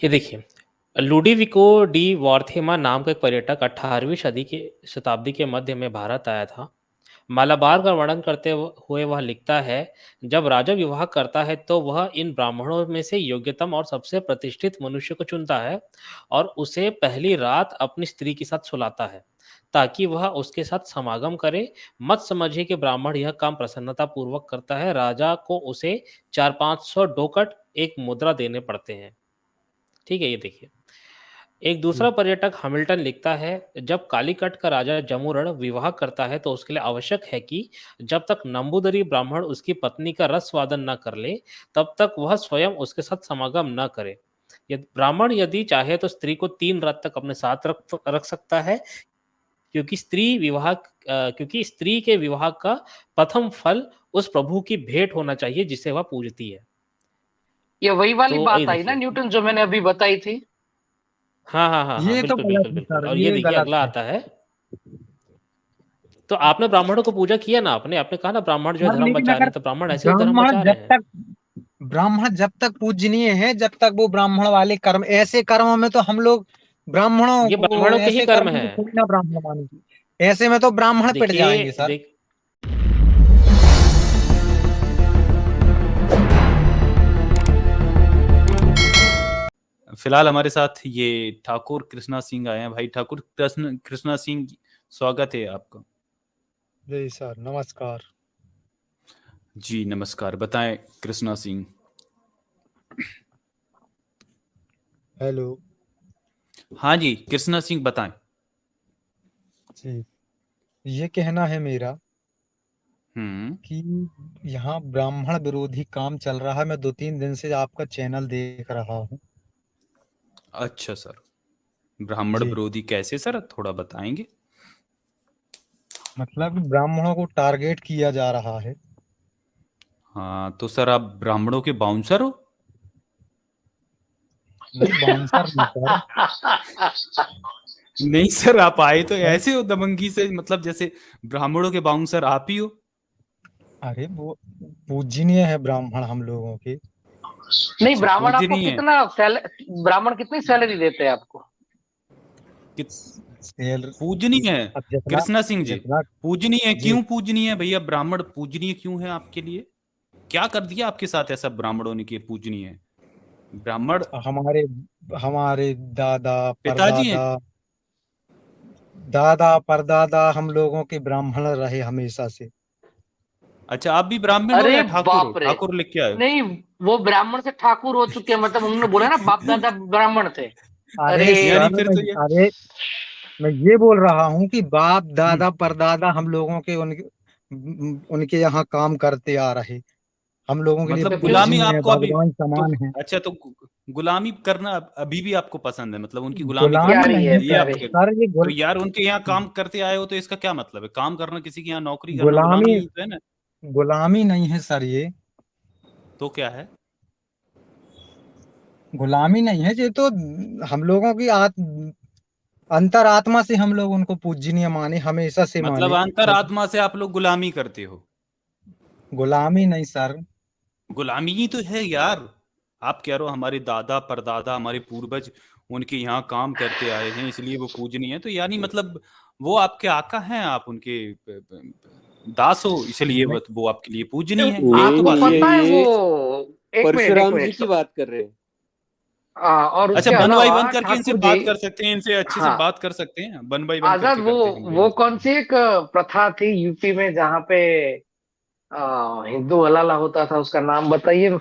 ये देखिए, Ludovico D वॉर्थेमा नाम का एक पर्यटक 18वीं सदी के शताब्दी के मध्य में भारत आया था। मालाबार का वर्णन करते हुए वह लिखता है, जब राजा विवाह करता है तो वह इन ब्राह्मणों में से योग्यतम और सबसे प्रतिष्ठित मनुष्य को चुनता है और उसे पहली रात अपनी स्त्री के साथ सुलाता है, ताकि वह उसके साथ समागम करे। मत समझिए कि ब्राह्मण यह काम प्रसन्नता पूर्वक करता है, राजा को उसे 400-500 डोकट एक मुद्रा देने पड़ते हैं। ठीक है, ये देखिए। एक दूसरा जी। पर्यटक हैमिल्टन लिखता है, जब कालीकट का राजा जमुरण विवाह करता है तो उसके लिए आवश्यक है कि जब तक नंबूदरी ब्राह्मण उसकी पत्नी का रस स्वादन न कर ले, तब तक वह स्वयं उसके साथ समागम न करे। ब्राह्मण यदि चाहे तो स्त्री को 3 रात तक अपने साथ रख रख सकता है, क्योंकि स्त्री के विवाह का प्रथम फल उस प्रभु की भेंट होना चाहिए जिसे वह पूजती है। ये वही वाली तो ये बात आई ना देखिए। न्यूटन, जो मैंने अभी बताई थी। हाँ, हाँ, हाँ, हाँ, ये तो बिल्कुल, गलत बिल्कुल, है बिल्कुल। सर, और ये ये देखिए गलत अगला है। आता है। तो आपने ब्राह्मणों को पूजा किया ना, आपने कहा ना ब्राह्मण जो है सर धर्म लेकिन बचा रहे अगर हैं, तो ब्राह्मण ऐसे ही धर्म ब्राह्मण बचा रहे जब हैं। तक ब्राह्मण जब तक पूजनीय है, जब तक वो ब्राह्मण वाले कर्म, ऐसे कर्मों में तो हम लोग ब्राह्मणों ये को, ब्राह्मणों के ही ऐसे कर्म कर्मों को है। थोड़ी ना ब्राह्मण मानेंगे। ऐसे में तो ब्राह्मण पिट देखिए जाएंगे सर। देख फिलहाल हमारे साथ ये ठाकुर कृष्णा सिंह आए हैं। भाई ठाकुर कृष्णा सिंह, स्वागत है आपका। जी सर, नमस्कार। जी नमस्कार, बताएं कृष्णा सिंह। हेलो। हाँ जी कृष्णा सिंह बताएं। जी, ये कहना है मेरा कि यहाँ ब्राह्मण विरोधी काम चल रहा है। मैं 2-3 दिन से आपका चैनल देख रहा हूँ। अच्छा सर, ब्राह्मण जी, विरोधी कैसे सर, थोड़ा बताएंगे? मतलब ब्राह्मणों को टारगेट किया जा रहा है। हाँ तो सर आप ब्राह्मणों के बाउंसर हो? नहीं, बाउंसर नहीं सर। नहीं सर, आप आए तो ऐसे हो दबंगी से, मतलब जैसे ब्राह्मणों के बाउंसर आप ही हो। अरे वो पूजनीय है ब्राह्मण हम लोगों के। नहीं, अच्छा, ब्राह्मण आपको पूजनीय है। ब्राह्मण कितनी सैलरी देते हैं आपको? सेल पूजनीय है अब जितना कृष्णा सिंह जी, जितना पूजनीय है। जी, क्यों पूजनीय है भैया? ब्राह्मण पूजनीय क्यों है आपके लिए? क्या कर दिया आपके साथ ऐसा ब्राह्मणों ने कि पूजनीय है? ब्राह्मण हमारे हमारे दादा पिताजी हैं? परदादा, दादा परदादा हम लोगों के ब्राह्मण रहे हमेशा से। अच्छा, आप भी ब्राह्मण हो अरे या ठाकुर हो? बाप रे! ठाकुर लिख के आए हो? नहीं, वो ब्राह्मण से ठाकुर हो चुके हैं, मतलब उन्होंने बोला ना बाप दादा ब्राह्मण थे। अरे अरे यानी सर, फिर तो ये अरे मैं ये बोल रहा हूँ कि बाप हम्म, दादा परदादा हम लोगों के उनके उनके यहाँ काम करते आ रहे। हम लोगों के लिए मतलब फिर गुलामी पूजनीय है, आपको अभी भगवान तो, समान है। अच्छा तो गुलामी करना अभी भी आपको पसंद है? मतलब उनकी गुलामी क्या गुलामी करना रही नहीं है है ये सर, प्यारे? आपके, सर ये तो यार उनके यहाँ काम करते आए हो तो इसका क्या मतलब है? काम करना, किसी के यहाँ नौकरी करना गुलामी गुलामी ही तो है ना? गुलामी नहीं है सर, ये तो क्या है? गुलामी नहीं है, ये तो हम लोगों की अंतरात्मा से हम लोग उनको पूजनीय माने, हमेशा से मतलब माने। अंतरात्मा से आप लोग गुलामी करते हो? गुलामी नहीं सर। गुलामी ही तो है यार। आप कह रहे हो हमारे दादा परदादा हमारे पूर्वज उनके यहाँ काम करते आए हैं इसलिए वो पूजनीय है, तो यानी मतलब वो आपके आका हैं, आप उनके दास हो इसलिए नहीं, वो आपके लिए पूजनीय है। यही तो आपको बात है ये ना? पता है वो, एक मिनट एक परशुराम जी मिनट की बात कर रहे हैं। और अच्छा, उसके वन बाई अलावा वन करके इनसे ठाकुर जी, बात कर सकते हैं, इनसे अच्छे से हाँ, बात कर सकते हैं, वन बाई वन आजाद, करके वो करते हैं भैया वो इनसे। कौन सी एक प्रथा थी यूपी में जहाँ पे हिंदू हलाला होता था, उसका नाम बताइए।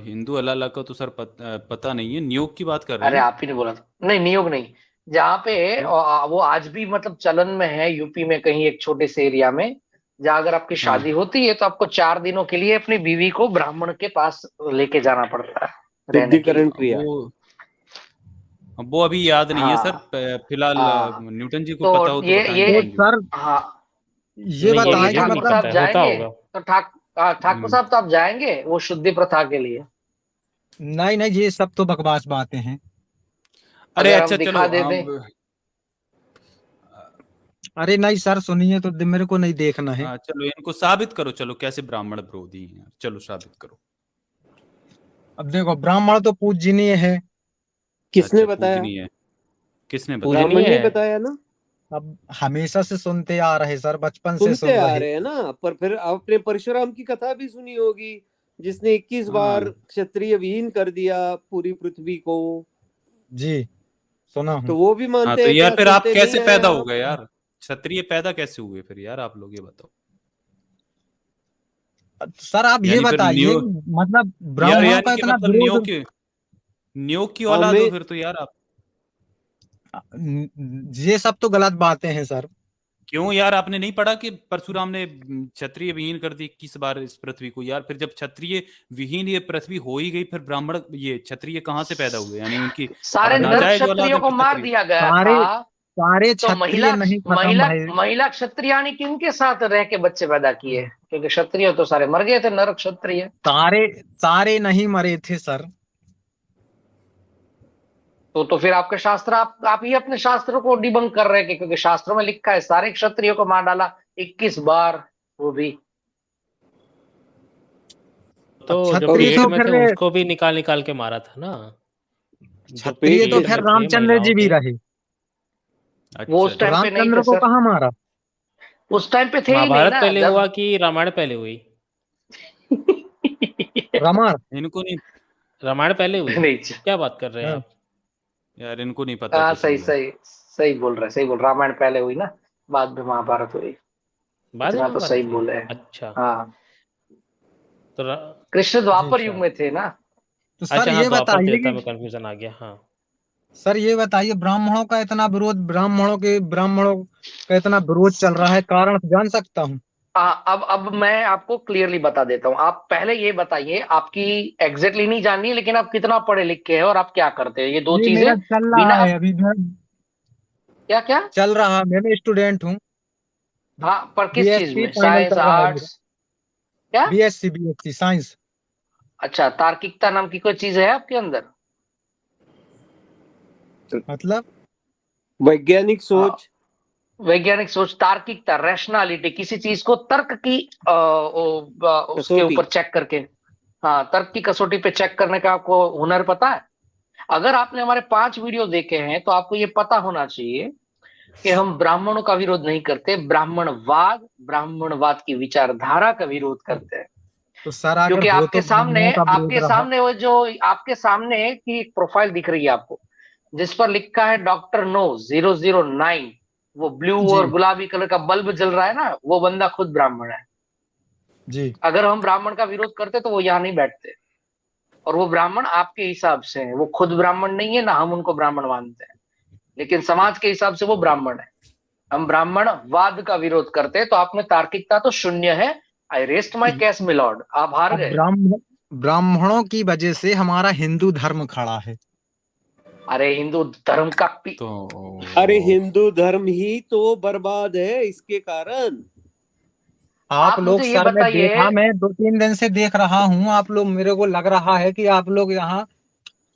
हिंदू अल्लाह का तो सर पता नहीं है। नियोग की बात कर रहे हैं अरे ना? आप ही ने बोला था, नहीं नियोग नहीं, जहाँ पे तो वो आज भी मतलब चलन में है यूपी में, कहीं एक छोटे से एरिया में, जहाँ अगर आपकी हाँ, शादी होती है तो आपको 4 दिनों के लिए अपनी बीवी को ब्राह्मण के पास लेके जाना पड़ता है रहने के शुद्धिकरण लिए। क्रिया। वो अभी याद नहीं है सर। हाँ फिलहाल हाँ। न्यूटन जी को तो पता हो तो बताएंगे तो हम भी। सर हाँ, ये नहीं, तो ये बताएं कि ये नहीं ठाकुर मतलब पता साहब है, होता जाएंगे, होगा। तो ठाकुर हम्म, साहब तो आप जाएंगे वो शुद्धि प्रथा के लिए? नहीं नहीं, ये सब तो बकवास बातें हैं। अरे अगर हम अच्छा चलो दिखा दे दें। अब अरे नहीं सर, सुनिए तो, मेरे को नहीं देखना है। चलो इनको साबित करो, चलो कैसे ब्राह्मण विरोधी हैं, चलो साबित करो। अब देखो, ब्राह्मण तो पूजनीय है। किसने अच्छा, बताया? पूजनीय है। किसने बताया? पूजनीय ब्राह्मण ने है। बताया ना, अब हमेशा से सुनते आ रहे सर, बचपन से सुनते सुन आ रहे। रहे हैं ना। पर फिर आपने परशुराम की कथा भी सुनी होगी, जिसने 21 बार हाँ, क्षत्रिय विहीन कर दिया पूरी पृथ्वी को। जी, सुना तो हूँ। वो भी हाँ, मानते तो हैं यार क्या? फिर आप सुनते कैसे नहीं आए पैदा हो आप? गए यार? क्षत्रिय पैदा कैसे हुए फिर यार, आप लोग ये बताओ। सर आप ये यानी फिर बताइए, न्यो मतलब यार ब्राह्मणों यानी का कि इतना मतलब विरोध। न्यो की औलाद हो हमें फिर तो यार आप। ये सब तो गलत बातें हैं सर। क्यों यार, आपने नहीं पढ़ा कि परशुराम ने क्षत्रिय विहीन कर दी 21 बार इस पृथ्वी को? यार फिर जब क्षत्रिय विहीन ये पृथ्वी हो ही गई, फिर ब्राह्मण ये क्षत्रिय कहाँ से पैदा हुए? यानी उनकी सारे नर नाजायज औलाद क्षत्रियों है को फिर मार क्षत्रिय। दिया गया सारे था। सारे तो क्षत्रिय नहीं खत्म भय। महिला क्षत्रियाणी किनके साथ रह के बच्चे पैदा किए? क्योंकि क्षत्रिय तो सारे मर गए थे, नर क्षत्रिय। सारे सारे नहीं मरे थे सर। तो फिर आपके शास्त्र, आप ही अपने शास्त्रों को डिबंक कर रहे हैं क्योंकि शास्त्रों में लिखा है सारे क्षत्रियों को मार डाला 21 बार, वो भी। तो जो क्षत्रिय पेट तो में थे फिर उसको भी निकाल निकाल के मारा था ना, जो क्षत्रिय तो पेट फिर में थे रामचंद्र महिलाओं जी भी के। रहे। वो अच्छा उस तो टाइम अच्छा। पे नहीं थे रामचंद्र को सर। कहाँ मारा? उस टाइम पे थे ही नहीं महाभारत ना पहले जब। हुआ कि रामायण पहले हुई? रामायण। इनको नहीं रामायण पहले हुई? नहीं। क्या बात कर रहे हैं हाँ, आप? यार, इनको नहीं पता हाँ, कुछ सही भी यार। सही सही बोल रहे, सही बोल। रामायण पहले हुई ना, बाद में महाभारत हुई। बाद में इतना तो सही महाभारत हुई? बोले हैं। अच्छा। हाँ, तो कृष्ण जी द्वापर युग सर। में थे ना। तो सर अच्छा हाँ, ये द्वापर बताइए त्रेता कि में कंफ्यूजन आ गया, हाँ। सर ये बताइए, ब्राह्मणों का इतना विरोध, ब्राह्मणों का इतना विरोध चल रहा है, कारण जान सकता हूँ? अब मैं आपको क्लियरली बता देता हूँ। आप पहले ये बताइए, आपकी एग्जैक्टली नहीं जाननी है, लेकिन आप कितना पढ़े लिखे हैं और आप क्या करते हैं, ये दो ये चीजें। मेरा चल बिना रहा है आप अभी, मैं क्या क्या। चल रहा, मैं स्टूडेंट हूँ। हाँ, पर किस चीज बीएससी में? फाइनल साइंस, कर रहा है मेरा। आर्ट्स, क्या? BSc science. अच्छा, तार्किकता नाम की कोई चीज है आपके अंदर? मतलब वैज्ञानिक सोच। वैज्ञानिक सोच, तार्किकता, रैशनैलिटी, किसी चीज को तर्क की उसके कसौटी। ऊपर चेक करके। हाँ, तर्क की कसौटी पे चेक करने का आपको हुनर पता है? अगर आपने हमारे 5 वीडियो देखे हैं तो आपको ये पता होना चाहिए कि हम ब्राह्मणों का विरोध नहीं करते, ब्राह्मणवाद की विचारधारा का विरोध करते हैं। तो सर अगर क्योंकि हो तो ब्राह्मणों का विरोध आपके रहा। सामने वो जो आपके सामने की एक प्रोफाइल दिख रही है आपको, जिस पर लिखा है डॉक्टर नो 009, वो ब्लू और जी गुलाबी कलर का बल्ब जल रहा है ना, वो बंदा खुद ब्राह्मण है। जी। अगर हम ब्राह्मण का विरोध करते तो वो यहाँ नहीं बैठते। और वो ब्राह्मण आपके हिसाब से है, वो खुद ब्राह्मण नहीं है, ना हम उनको ब्राह्मण मानते हैं, लेकिन समाज के हिसाब से वो ब्राह्मण है। हम ब्राह्मणवाद का विरोध करते हैं, तो आप में तार्किकता तो शून्य है। I rest my case milord, आप हार अब गए। ब्राह्मणों की वजह से हमारा हिंदू धर्म खड़ा है। अरे हिंदू धर्म का तो अरे हिंदू धर्म ही तो बर्बाद है इसके कारण। आप लोग मुझे ये सर, बताइए। मैं 2-3 दिन से देख रहा हूँ, आप लोग, मेरे को लग रहा है कि आप लोग यहाँ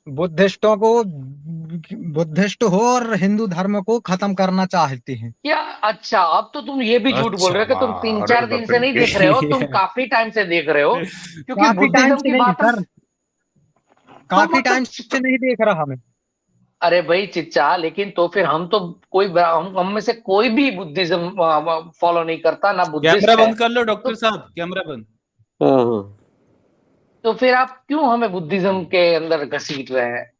बुद्धिस्टों को, बुद्धिस्ट हो और हिंदू धर्म को खत्म करना चाहते हैं। क्या? अच्छा, अब तो तुम ये भी झूठ बोल अच्छा, रहे हो कि तुम तीन अरे चार दिन बाप से नहीं देख रहे हो, तुम रे। काफी टाइम से देख रहे हो, क्योंकि काफी टाइम बुद्धिज्म से की नहीं बात हम सर, तो काफी टाइम से मतलब। नहीं देख रहा मैं। अरे भाई चिच्चा, लेकिन तो फिर हम तो हम में से कोई भी बुद्धिज्म फॉलो नहीं करता, ना कैमरा बुद्धिस्ट है। बंद कर लो तो डॉक्टर साहब, कैमरा बंद। हाँ हाँ। तो फिर आप क्यों हमें बुद्धिज्म के अंदर घसीट रहे हैं?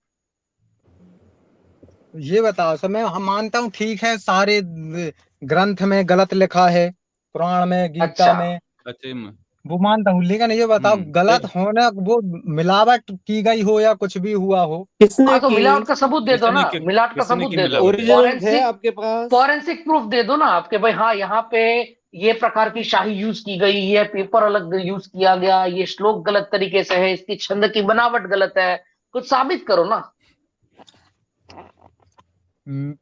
ये बताओ सर, मैं हम मानता हूँ ठीक है, सारे ग्रंथ में गलत लिखा है, पुराण में, गीता अच्छा, में, अच्छा वो मानता हूँ, लेकिन ये बताओ गलत फिर होना, वो मिलावट की गई हो या कुछ भी हुआ हो। किसने हाँ, तो की? मिलावट का सबूत दे दो ना, मिलावट का किसने सबूत की दे दो। मिलावट? ओरिजिनल है आपके पास? फॉरेंसिक प्रूफ दे दो ना आपके भाई, हाँ यहाँ पे ये प्रकार की शाही यूज की गई है, पेपर अलग यूज किया गया, ये श्लोक गलत तरीके से है, इसकी छंद की बनावट गलत है, कुछ साबित करो ना। हम्म,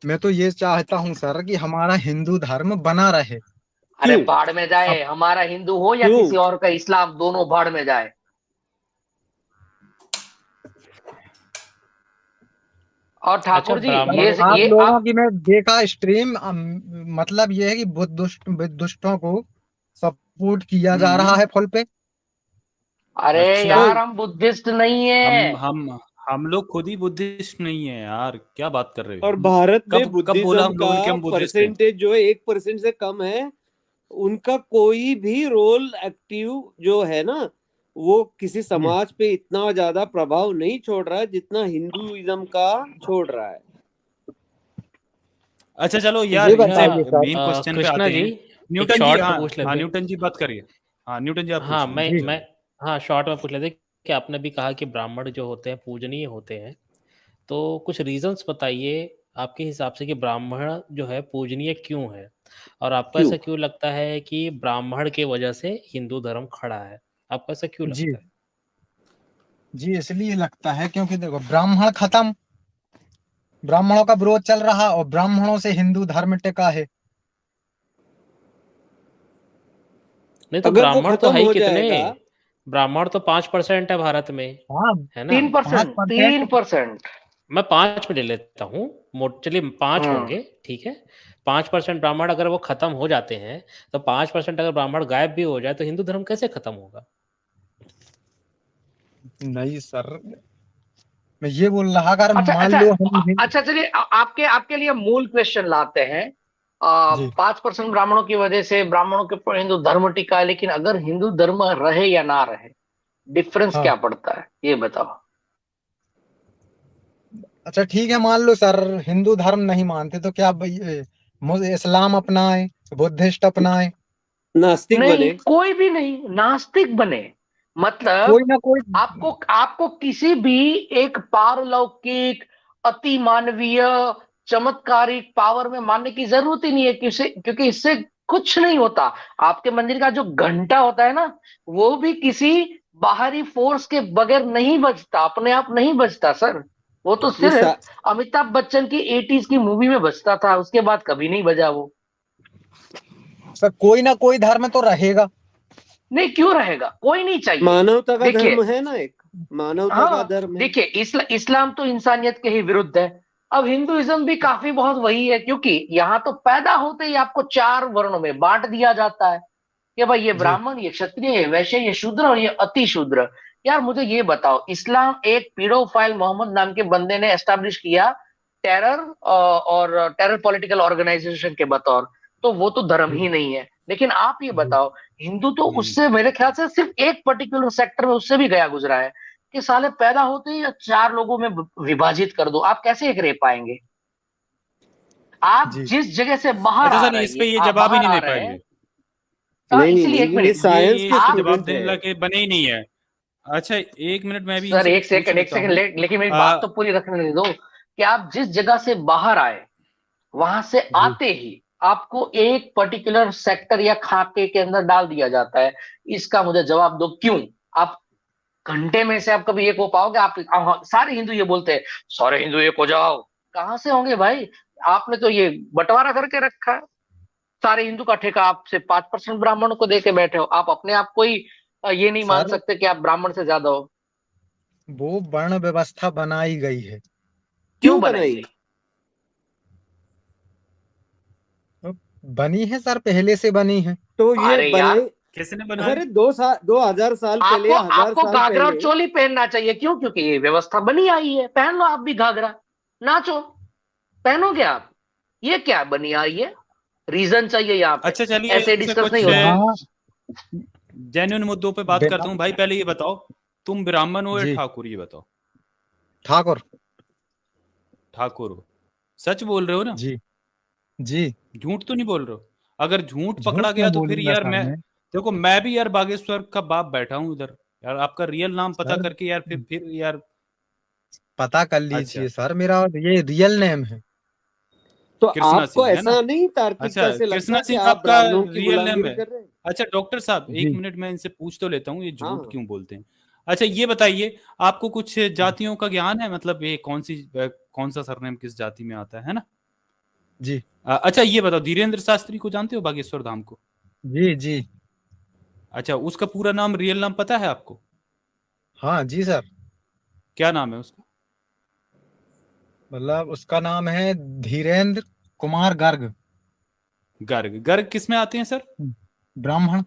मैं तो ये चाहता हूँ सर कि हमारा हिंदू धर्म बना रहे। अरे क्यों? भाड़ में जाए, अब हमारा हिंदू हो या क्यों? किसी और का इस्लाम, दोनों भाड़ में जाए। और अच्छा, ठाकुर जी, ब्राह्मण। आप ये लोगों आप की मैं देखा स्ट्रीम, मतलब ये है कि बुद्धिस्टों को सपोर्ट किया जा रहा है फुल पे। अरे अच्छा यार हम बुद्धिस्ट नहीं है। हम लोग खुद ही बुद्धिस्ट नहीं है यार, क्या बात कर रहे और हो? भारत में कब बोला बुद्धिज्म हम लोगों ने कि का हम बुद्धिस्ट हैं? परसेंटेज जो है 1% से कम है। उनका कोई भी रोल एक्टिव जो है ना, वो किसी जी समाज पे इतना ज्यादा प्रभाव नहीं छोड़ रहा है जितना हिंदुइज्म का छोड़ रहा है। अच्छा चलो तो यार, ये इनसे बताइए सर। मेन क्वेश्चन पे कृष्णा आते जी, हैं। एक न्यूटन जी, शॉर्ट में हाँ पूछ हाँ, लेते हैं। न्यूटन जी बात करिए। हाँ न्यूटन जी आप हाँ, पूछिए। जी मैं हाँ, शॉर्ट में पूछ लेते हैं कि आपने भी कहा कि ब्राह्मण जो होते हैं पूजनीय होते हैं, तो कुछ रीजंस बताइए आपके हिसाब से कि ब्राह्मण जो है पूजनीय क्यों है? और आपको क्यों? ऐसा क्यों लगता है कि ब्राह्मण के वजह से हिंदू धर्म खड़ा है? आपको ऐसा क्यों जी लगता है? जी इसलिए लगता है क्योंकि देखो ब्राह्मण खत्म, ब्राह्मणों का विरोध चल रहा और ब्राह्मणों से हिंदू धर्म टिका है। नहीं तो अगर वो ब्राह्मण तो खत्म है ही हो कितने? जाएगा। ब्राह्मण तो 5% है भारत में, हाँ है ना? 3%, 5%। 3%। मैं 5 पे ले लेता हूँ, चलिए 5 हम्म। होंगे, ठीक है? 5% ब्राह्मण अगर वो खत्म हो जाते हैं, तो 5% अगर ब्राह्मण गायब भी हो जाए, तो हिंदू धर्म कैसे खत्म होगा? नहीं सर, मैं ये बोल रहा अगर अच्छा मान अच्छा लो हम अच्छा, चलिए आपके आपके लिए मूल क्वेश्चन लाते हैं। जी 5% ब्राह्मणों की वजह से ब्राह्मणों के ऊपर हिंदू धर्म टिका है, लेकिन अगर हिंदू धर्म रहे या ना रहे, डिफरेंस हाँ क्या पड़ता है ये बताओ। अच्छा ठीक है, मान लो सर हिंदू धर्म नहीं मानते तो क्या इस्लाम अपनाए, बुद्धिस्ट अपनाए, नास्तिक नहीं, बने। कोई भी नहीं, नास्तिक बने। कोई मतलब ना कोई। आपको आपको किसी भी एक पारलौकिक, अति मानवीय, चमत्कारिक पावर में मानने की जरूरत ही नहीं है, क्योंकि इससे कुछ नहीं होता। आपके मंदिर का जो घंटा होता है ना, वो भी किसी बाहरी फोर्स के बगैर नहीं बजता, अपने आप नहीं बजता सर। वो तो ये सिर्फ अमिताभ बच्चन की 80s की मूवी में बजता था, उसके बाद कभी नहीं बजा वो। सर कोई ना कोई धर्म तो रहेगा। नहीं, क्यों रहेगा? कोई नहीं चाहिए। मानवता का धर्म देखिए, है ना, एक मानवता का हाँ धर्म है। देखिए, इस्लाम तो इंसानियत के ही विरुद्ध है। अब हिंदुइज्म भी काफी बहुत वही है, क्योंकि यहाँ तो पैदा होते ही आपको 4 वर्णों में बांट दिया जाता है कि भाई ये जी ब्राह्मण, ये क्षत्रिय, ये वैश्य, ये शूद्र और ये अति शूद्र। यार मुझे ये बताओ, इस्लाम एक पीडोफाइल मोहम्मद नाम के बंदे ने एस्टैब्लिश किया, टेरर और टेरर पॉलिटिकल ऑर्गेनाइजेशन के बतौर, तो वो तो धर्म जी ही नहीं है। लेकिन आप ये जी बताओ, हिंदू तो हम्म उससे मेरे ख्याल से सिर्फ एक पर्टिकुलर सेक्टर में उससे भी गया गुजरा है, कि साले पैदा होते ही 4 लोगों में विभाजित कर दो, आप कैसे एक रह पाएंगे? आप जी जिस जगह से बाहर अच्छा आ सर, इस पे रही ये आप जवाब ही बाहर नहीं आ दे रहे हैं। पाएंगे। नहीं नहीं इसलिए एक नहीं, ये मिनट, साइंस ये के इस पे आप, जवाब स्टूडेंट देने है। लायक बने ही नहीं है। अच्छा एक मिनट, मैं भी सर इनसे एक कुछ पूछ सेकंड, एक लेता सेकंड, हूँ। लेकिन मेरी बात आ, तो पूरी रखने दो, कि आप जिस जगह से बाहर आए, वहां से जी आते ही आपको एक पर्टिकुलर सेक्टर या खाके के अंदर डाल दिया जाता है। इसका मुझे जवाब दो, क्यों? आप घंटे में से आप कभी एक हो पाओगे? सारे हिंदू ये बोलते हैं, सारे हिंदू एक हो जाओ। कहां से होंगे भाई? आपने तो ये बंटवारा करके रखा है। सारे हिंदू का ठेका आप सिर्फ 5% ब्राह्मणों को देके बैठे हो। आप अपने आप को ही ये नहीं मान सर, सकते कि आप ब्राह्मण से ज्यादा हो। वो वर्ण व्यवस्था बनाई गई है। क्यों क्यों बनाई बनाई? गई? तो बनी है सर, पहले से बनी है। तो ये अरे बनाई। यार, किसने बनाई? अरे 2000 साल पहले आपको या 1000 आपको साल घाघरा और पहले। चोली पहनना चाहिए। क्यों? क्योंकि ये व्यवस्था बनी आई है। पहन लो आप भी घाघरा, नाचो। पहनोगे आप? ये क्या बनी आई है? रीजन चाहिए यहाँ पे। अच्छा चलिए, ऐसे इनसे डिस्कस नहीं कुछ होता। यहाँ जेन्युइन मुद्दों पे बात बिना करता हूँ भाई। पहले ये बताओ, तुम ब्राह्मण हो या जी ठाकुर, ये बताओ। ठाकुर। ठाकुर हो? सच बोल रहे हो ना? जी जी झूठ तो नहीं बोल रहे हो? अगर झूठ झूठ पकड़ा क्यों गया तो फिर बोलूंगा यार सर मैं, मैं। देखो मैं भी यार बागेश्वर का बाप बैठा हूँ इधर। यार आपका रियल नाम पता सर करके यार फिर यार। पता कर अच्छा, लीजिए सर, मेरा ये रियल नेम है। तो कृष्णा आपको सिंह है ना? ऐसा नहीं अच्छा, तार्किकता से लगता कृष्णा कि सिंह आप आपका ब्राह्मणों की रियल नेम गुलामगिरी है? कर रहे हैं? अच्छा डॉक्टर साहब, एक जी मिनट मैं इनसे पूछ तो लेता हूँ, ये झूठ हाँ। क्यों बोलते हैं। अच्छा ये बताइए, आपको कुछ जातियों का ज्ञान है? मतलब ये कौन सा सरनेम किस जाति में आता है ना? जी अच्छा ये बताओ, धीरेन्द्र शास्त्री को जानते हो, बागेश्वर धाम को? जी जी अच्छा, उसका पूरा नाम, रियल नाम पता है आपको? हाँ जी सर। क्या नाम है उसका? मतलब उसका नाम है धीरेन्द्र कुमार गर्ग। गर्ग। गर्ग किस में आते हैं सर? ब्राह्मण।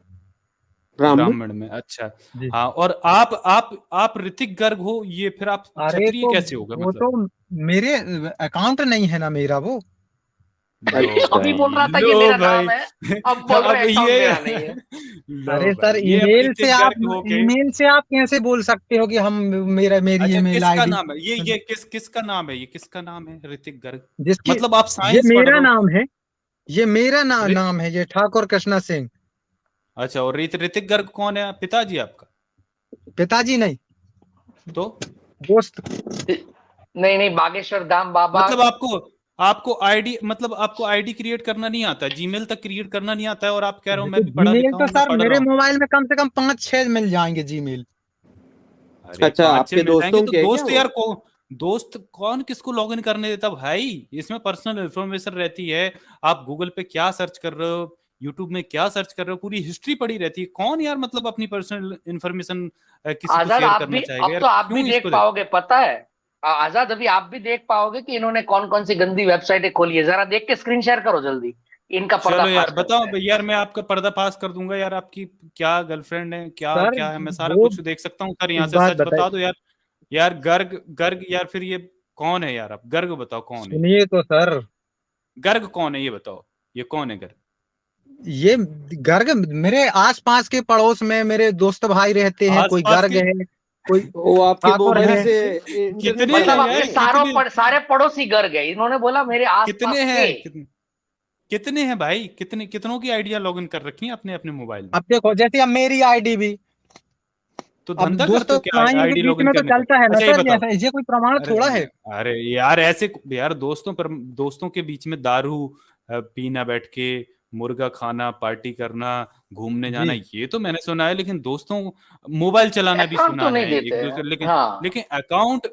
ब्राह्मण में, अच्छा। जी। हाँ, और आप ऋतिक गर्ग हो, ये फिर आप अरे क्षत्रिय तो कैसे हो गए वो मतलब? तो मेरे अकाउंट नहीं है ना मेरा वो। लो अभी बोल रहा था भाई, ये लो मेरा भाई। नाम है, अब बोल रहा अब है अकाउंट ये मेरा नहीं है। लो अरे भाई, सर, ये अब ऋतिक गर्ग हो गए। ईमेल से आप कैसे बोल सकते हो कि हम मेरी अच्छा, ईमेल किसका आईडी नाम है ये किसका नाम है, ये किसका नाम है ऋतिक गर्ग? जिसकी मतलब आप ये साइंस पढ़ मेरा रहे हो? नाम है, ये मेरा रि- नाम है, ये ठाकुर कृष्णा सिंह। अच्छा, और ऋतिक गर्ग कौन है, पिताजी आपका? पिताजी नहीं, तो दोस्त। नहीं नहीं, बागेश्वर धाम बाबा। मतलब आपको आईडी क्रिएट करना नहीं आता, जीमेल तक क्रिएट करना नहीं आता है, और आप कह रहे हो मैं भी पढ़ा जीमेल लिखा तो हूँ, मैं सर पढ़ मेरे रहा हूँ। मोबाइल में कम से कम 5-6 मिल जाएंगे जीमेल। अरे अच्छा, 5-6 आपके मिल जाएंगे दोस्तों तो के है क्या दोस्त वो? यार को दोस्त कौन किसको लॉगिन करने देता भाई? इसमें पर्सनल इन्फॉर्मेशन रहती है। आप गूगल पे क्या सर्च कर रहे हो, यूट्यूब में क्या सर्च कर रहे हो, पूरी हिस्ट्री पड़ी रहती है। कौन यार मतलब अपनी पर्सनल इन्फॉर्मेशन किसी को आजाद शेयर आप करना भी, चाहेगा अब यार? तो आप भी क्यों देख इसको पाओगे, पता है आजाद, अभी आप भी देख पाओगे कि इन्होंने कौन कौन सी गंदी वेबसाइटें खोली है। जरा देख के स्क्रीन शेयर करो जल्दी, इनका चलो यार पर्दाफाश बताओ करते हैं। यार, मैं आपका पर्दाफाश कर दूंगा यार। आपकी क्या गर्लफ्रेंड है, क्या सर क्या है, मैं सारा वो कुछ देख सकता हूँ सर यहाँ एक से। बात सच बताइए, बता दो यार। यार गर्ग गर्ग यार, फिर ये कौन है यार? आप गर्ग बताओ कौन है ये? सुनिए तो सर, गर्ग कौन है ये बताओ, ये कौन है गर्ग? ये गर्ग मेरे आसपास के पड़ोस में मेरे दोस्त भाई रहते हैं, कोई आसपास गर्ग के है, कोई वो आपके ठाकुर मोबाइल है। से इंटरनेट कितने से मतलब हैं लगे आपके यार, हैं? सारे पड़ोसी घर गए, इन्होंने बोला मेरे कितने आसपास हैं के। कितने हैं भाई, कितनों की आइडिया लॉगिन कर रखी है अपने अपने मोबाइल में? अब देखो, जैसे अब मेरी आईडी भी, तो अब धंधा करते दोस्तों हो क्या भाइयों के आईडी बीच लॉगिन में तो करने का? चलता है ना अच्छा ये सर, बताओ। ये कोई प्रमाण अरे थोड़ा है। अरे यार, ऐसे यार दोस्तों के बीच में दारू पीना, बैठ के मुर्गा खाना, पार्टी करना, घूमने जाना, जी, ये तो मैंने सुना है। लेकिन दोस्तों मोबाइल चलाना भी अकाउंट तो सुना नहीं है देते एक हैं। दूसरे, लेकिन हाँ, लेकिन अकाउंट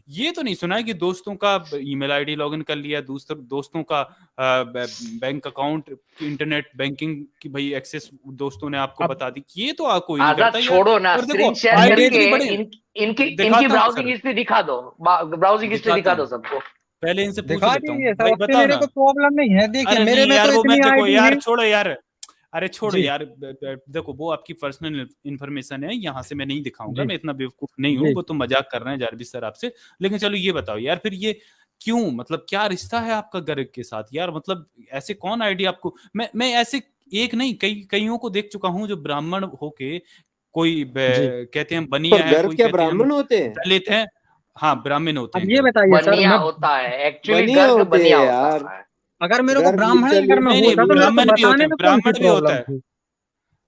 ये तो नहीं सुना है कि दोस्तों का ईमेल आईडी लॉगिन कर लिया, दोस्तों का बैंक अकाउंट की इंटरनेट बैंकिंग की भाई एक्सेस दोस्तों ने आपको अब बता दी। ये तो कोई नहीं आजाद करता यार। छोड़ो ना, और देखो स्क्रीन शेयर आईडी मेरे करके इतनी बड़े इनकी दिखाता हूँ ब्राउजिंग सर, हिस्ट्री दिखा दो, ब्राउजिंग हिस्ट्री दिखाता दिखा दो हूँ, सबको। पहले इनसे पूछ दिखा लेता दीजिए हूँ सर, भाई, उससे बताओ मेरे ना। को प्रॉब्लम नहीं है। देखिए अरे मेरे नहीं में यार, तो वो मैं इतनी देखो आईडी यार, है। छोड़ो यार, अरे छोड़ो जी यार, देखो वो आपकी पर्सनल इंफॉर्मेशन है, यहाँ से मैं नहीं दिखाऊंगा, जी मैं इतना बेवकूफ नहीं हूँ। जी वो तो मजाक कर रहे हैं जारविस सर आपसे। लेकिन चलो ये बताओ यार, फिर ये क्यों, मतलब क्या रिश्ता है आपका गर्ग के साथ यार? मतलब ऐसे कौन आइडिया आपको, मैं ऐसे एक नहीं कईयों को देख चुका हूँ जो ब्राह्मण होके कोई जी। कहते हैं पर बनिया है, गर्ग कोई क्या कहते हैं हम ब्राह्मण होते हैं? दलित हैं। हाँ, ब्राह्मण होते अब हैं ये गर्ग। बताइए सर, बनिया मैं होता है एक्चुअली, बनिया गर्ग होते बनिया हैं होता यार। है। अगर मेरे को गर्ग ब्राह्मण ही अगर लिटरली मैं नहीं नहीं, होता तो मेरे को ब्राह्मण भी होते बताने हैं, में कौन सी ब्राह्मण भी होता प्रॉब्लम है। थी।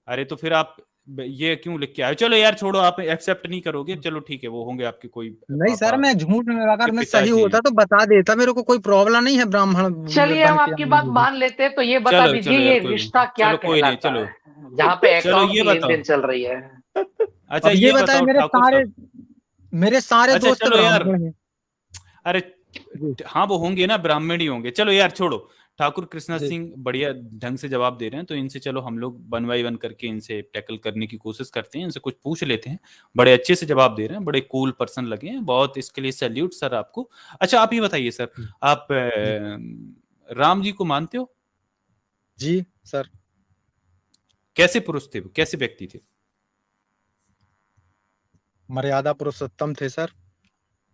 अरे तो फिर आप ये क्यों लिख के आए? चलो यार छोड़ो, आप एक्सेप्ट नहीं करोगे, चलो ठीक है, वो होंगे आपके कोई नहीं सर, पापा मैं झूठ में, अगर के मैं सही पिताजी हैं। होता तो बता देता, मेरे को कोई प्रॉब्लम नहीं है ब्राह्मण चलिए बन हम के आपकी आने बात में भी। मान लेते हैं, तो ये बता चलो दीजिए चलो यार, ये कोई रिश्ता क्या नहीं, कहलाता चलो है जहाँ पे चलो अकाउंट ये की लेन बताओ। देन चल रही है। अच्छा अब ये ये बताए, बताओ ठाकुर साहब। मेरे सारे अच्छा दोस्त चलो यार, ब्राह्मण हैं। अरे जी हाँ वो होंगे ना, ब्राह्मण ही होंगे। चलो यार छोड़ो। ठाकुर कृष्णा जी सिंह बढ़िया ढंग से जवाब दे रहे हैं, तो इनसे चलो हम लोग 1 बाय 1 करके इनसे टैकल करने की कोशिश करते हैं, इनसे कुछ पूछ लेते हैं। बड़े अच्छे से जवाब दे रहे हैं, बड़े कूल पर्सन लगे हैं बहुत, इसके लिए सैल्यूट सर आपको। अच्छा आप ये बताइए सर, आप जी राम जी को मानते हो? जी सर, कैसे पुरुष थे वो, कैसे व्यक्ति थे? मर्यादा पुरुषोत्तम थे सर।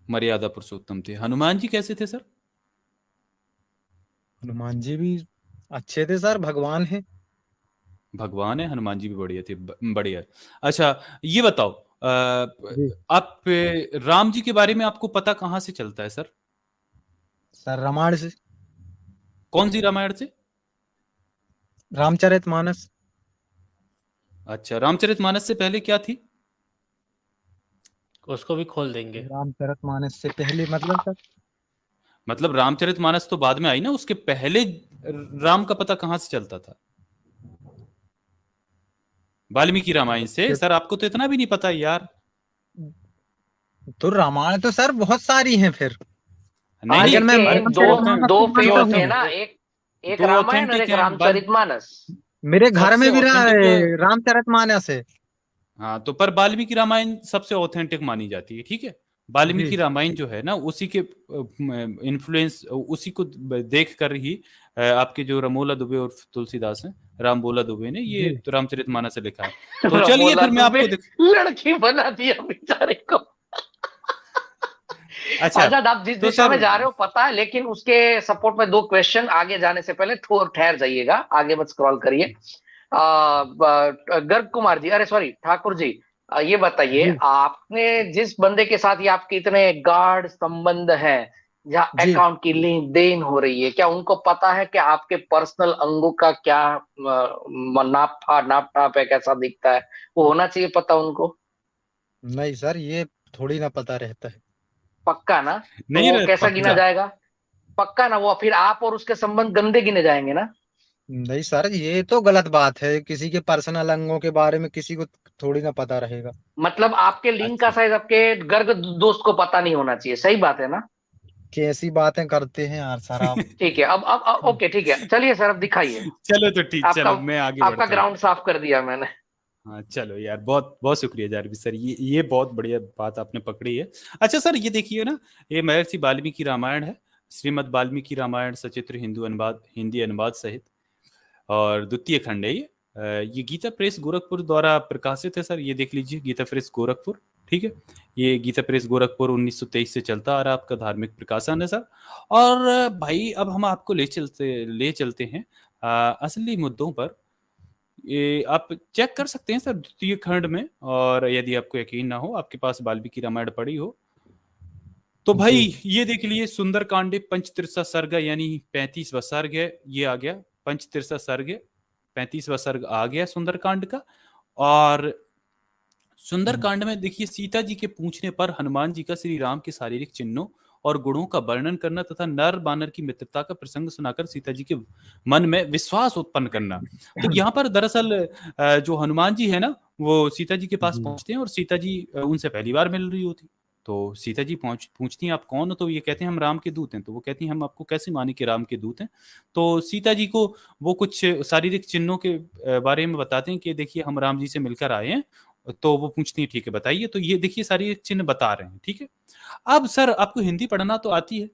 मर्यादा पुरुषोत्तम थे। हनुमान जी कैसे थे सर? हनुमान जी भी अच्छे थे सर, भगवान है। भगवान है, हनुमान जी भी बढ़िया थे, बढ़िया। अच्छा ये बताओ, जी आप राम जी के बारे में आपको पता कहाँ से चलता है सर? सर रामायण से, कौन सी रामायण से? रामचरितमानस। अच्छा, रामचरितमानस से पहले क्या थी? उसको भी खोल देंगे। रामचरितमानस से पहले मतलब सर, मतलब रामचरितमानस तो बाद में आई ना, उसके पहले राम का पता कहाँ से चलता था? वाल्मीकि रामायण से सर। आपको तो इतना भी नहीं पता यार। तो रामायण तो सर बहुत सारी हैं फिर। नहीं लेकिन मैं नहीं, अरे लेकिन दो रामचरितमानस दो को मानता फेमस हूँ। है ना, एक दो रामायण और ऑथेंटिक एक हैं। रामचरितमानस। मेरे घर सबसे में भी ऑथेंटिक जो, रामचरितमानस है। हाँ तो पर वाल्मीकि रामायण सबसे ऑथेंटिक मानी जाती है, ठीक है। वाल्मीकि जी रामायण जो है ना उसी के इन्फ्लुएंस, उसी को देख कर ही आपके जो रामोला दुबे और तुलसीदास हैं, राम बोला दुबे ने ये जी रामचरितमानस से लिखा है। तो चलिए बोला फिर मैं दुबे आपको लड़की बना दिया बेचारे को। अच्छा आजाद, आप जिस तो दिशा सर में जा रहे हो पता है, लेकिन उसके सपोर्ट में 2 क्वेश्चन आगे जाने से पहले थोड़ा ठहर जाइएगा, आगे मत स्क्रॉल करिए। गर्ग कुमार जी, अरे सॉरी ठाकुर जी, ये बताइए, जी आपने जिस बंदे के साथ ये आपके इतने गाढ़ संबंध है, जहाँ जी अकाउंट की लेन देन हो रही है, क्या उनको पता है कि आपके पर्सनल अंगों का क्या नाप ठाप है, कैसा दिखता है? वो होना चाहिए पता उनको। नहीं सर, ये थोड़ी ना पता रहता है। पक्का ना? तो नहीं वो रहे कैसा गिना पक्का। जाएगा? पक्का ना? वो फिर आप और उसके संबंध गंदे गिने जाएंगे ना? नहीं सर, ये तो गलत बात है, किसी के पर्सनल अंगों के बारे में किसी को थोड़ी ना पता रहेगा। मतलब आपके लिंग का अच्छा साइज आपके गर्ग दोस्त को पता नहीं होना चाहिए, सही बात है ना? कैसी बातें करते हैं यार सर आप। ठीक है, अब ओके, ठीक है, चलिए सर, अब दिखाइए। चलो तो ठीक, आपका चलो मैं आगे आपका बढ़ता हूँ। ग्राउंड साफ कर दिया मैंने। हाँ चलो यार, बहुत बहुत शुक्रिया जारवी सर, ये बहुत बढ़िया बात आपने पकड़ी है। अच्छा सर, ये देखिए ना, ये महर्षि वाल्मीकि रामायण है, श्रीमद् वाल्मीकि रामायण सचित्र हिंदी अनुवाद सहित, और द्वितीय खंड है ये। ये गीता प्रेस गोरखपुर द्वारा प्रकाशित है सर, ये देख लीजिए, गीता प्रेस गोरखपुर, ठीक है। ये गीता प्रेस गोरखपुर 1923 से चलता आ रहा आपका धार्मिक प्रकाशन है सर। और भाई अब हम आपको ले चलते हैं असली मुद्दों पर। ये आप चेक कर सकते हैं सर द्वितीय खंड में, और यदि आपको यकीन ना हो, आपके पास वाल्मीकि रामायण पढ़ी हो, तो भाई जी ये देख लिए, सुंदर कांडे पंचतीर्थ सर्ग, यानी 35वां सर्ग है, ये आ गया पंचतीर्थ सर्ग, 35वां सर्ग आ गया सुंदरकांड का। और सुंदरकांड में देखिए, सीता जी के पूछने पर हनुमान जी का श्री राम के शारीरिक चिन्हों और गुणों का वर्णन करना तथा नर बानर की मित्रता का प्रसंग सुनाकर सीता जी के मन में विश्वास उत्पन्न करना। तो यहाँ पर दरअसल जो हनुमान जी है ना, वो सीता जी के पास जी पहुंचते हैं, और सीता जी उनसे पहली बार मिल रही होती। तो सीता जी पूछती हैं आप कौन हो? तो ये कहते हैं हम राम के दूत हैं। तो वो कहती हैं हम आपको कैसे माने कि राम के दूत हैं? तो सीता जी को वो कुछ शारीरिक चिन्हों के बारे में बताते हैं कि देखिए हम राम जी से मिलकर आए हैं। तो वो पूछती है ठीक है बताइए। तो ये देखिए सारी चिन्ह बता रहे हैं, ठीक है। अब सर आपको हिंदी पढ़ना तो आती है?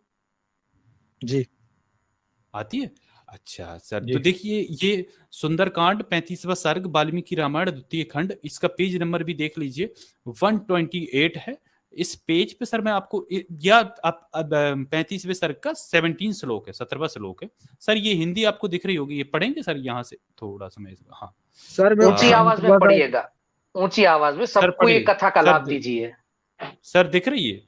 जी आती है। अच्छा सर, तो जी देखिए ये सुंदरकांड 35वां सर्ग वाल्मीकि रामायण द्वितीय खंड, इसका पेज नंबर भी देख लीजिए, 128 है। इस पेज पे सर मैं आपको या आप 35वें सर्ग का 17 श्लोक है, 17वां श्लोक है सर। ये हिंदी आपको दिख रही होगी, ये पढ़ेंगे सर यहाँ से थोड़ा समय। हाँ सर, मैं ऊंची आवाज में थोड़ा सा पढ़िएगा, ऊंची आवाज में, सर सबको ये पढ़िए कथा का सर, लाभ दीजिए। सर दिख रही है?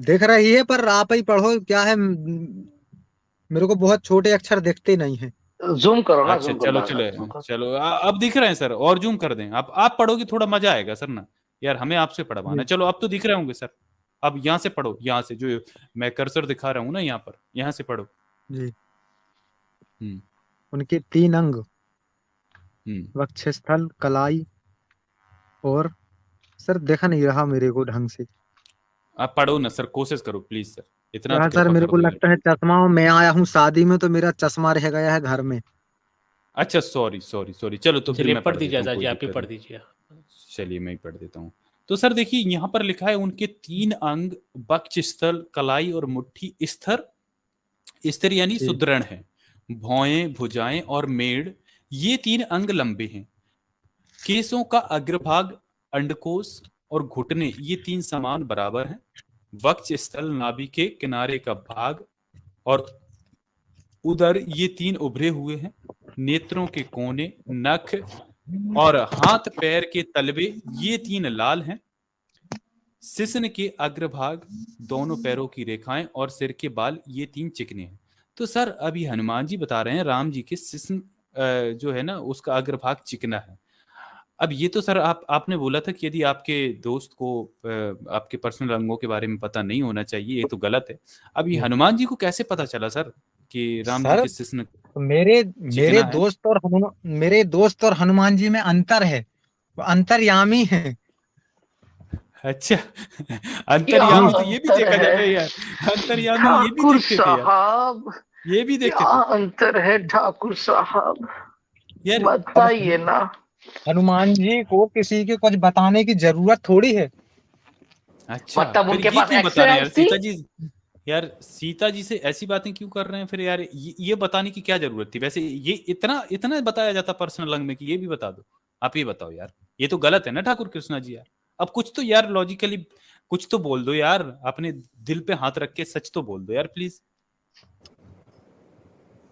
देख रही है, पर आप ही पढ़ो, क्या है, मेरे को बहुत छोटे अक्षर दिखते नहीं है। जूम करो ना, अच्छा जूम करो चलो ना, चलो जूम करो। चलो, अब दिख रहे हैं सर, और जूम कर दें। आप पढ़ोगे थोड़ा मजा आएगा सर ना, यार हमें आपसे पढ़वाना है। जी चलो अब तो दिख रहे होंगे सर, अब यहाँ से पढ़ो, यहाँ से जो मैं कर्सर दिखा रहा हूँ ना यहाँ पर, यहाँ से पढ़ो। जी हम्म उनके 3 अंग, हम्म वक्षस्थल, कलाई, और सर देखा नहीं रहा मेरे को ढंग से। आप पढ़ो ना सर, कोशिश करो प्लीज सर, इतना यार तो सर, कृपा मेरे कर को दो यार। लगता है चश्मा, मैं आया हूँ शादी में तो मेरा चश्मा रह गया है घर में। अच्छा सॉरी सॉरी सॉरी, चलो तो फिर चलिए मैं पढ़ पढ़ दीजिए देता हूँ, आजाद जी, कोई आप ही दिक्कत पढ़ नहीं। दीजिए। चलिए मैं ही पढ़ देता हूँ। तो सर देखिए यहाँ पर लिखा है, उनके 3 अंग वक्षस्थल, कलाई और मुट्ठी स्थिर, स्थिर यानी जी सुदृढ़ है। भौएं, भुजाएं और मेड़, ये 3 अंग लंबे हैं। केसों का अग्रभाग, अंडकोश और घुटने, ये 3 समान बराबर हैं। वक्ष स्थल, नाभि के किनारे का भाग और उदर, ये 3 उभरे हुए हैं। नेत्रों के कोने, नख और हाथ पैर के तलवे, ये 3 लाल हैं। सिसन के अग्रभाग, दोनों पैरों की रेखाएं और सिर के बाल, ये 3 चिकने हैं। तो सर अभी हनुमान जी बता रहे हैं राम जी के सिसन जो है ना उसका अग्रभाग चिकना है। अब ये तो सर आपने बोला था कि यदि आपके दोस्त को आपके पर्सनल अंगों के बारे में पता नहीं होना चाहिए, ये तो गलत है। अब ये जी। हनुमान जी को कैसे पता चला सर कि राम जी सर, के सिसन मेरे चिकना है? मेरे दोस्त और हनुमान जी में अंतर है, वो अंतर्यामी है। अच्छा क्या अंतर्यामी, तो ये भी अंतर देखा है जाता है यार, अंतर्यामी ये भी ठाकुर देखते थे यार, साहब, ये भी देखते क्या थे अंतर है ठाकुर साहब, यार। अब बताइए ना। हनुमान जी को किसी के कुछ बताने की जरूरत थोड़ी है। अच्छा, मतलब फिर उनके ये पास क्यों बता रहे हैं यार एक्सेलेंस थी। सीता जी? यार सीता जी से ऐसी बातें क्यों कर रहे हैं फिर यार? ये बताने की क्या जरूरत थी वैसे? ये इतना इतना बताया जाता पर्सनल अंग में कि ये भी बता दो? आप ये बताओ यार, ये तो गलत है ना ठाकुर कृष्णा जी यार। अब कुछ तो यार लॉजिकली कुछ तो बोल दो यार, अपने दिल पे हाथ रख के सच तो बोल दो यार प्लीज।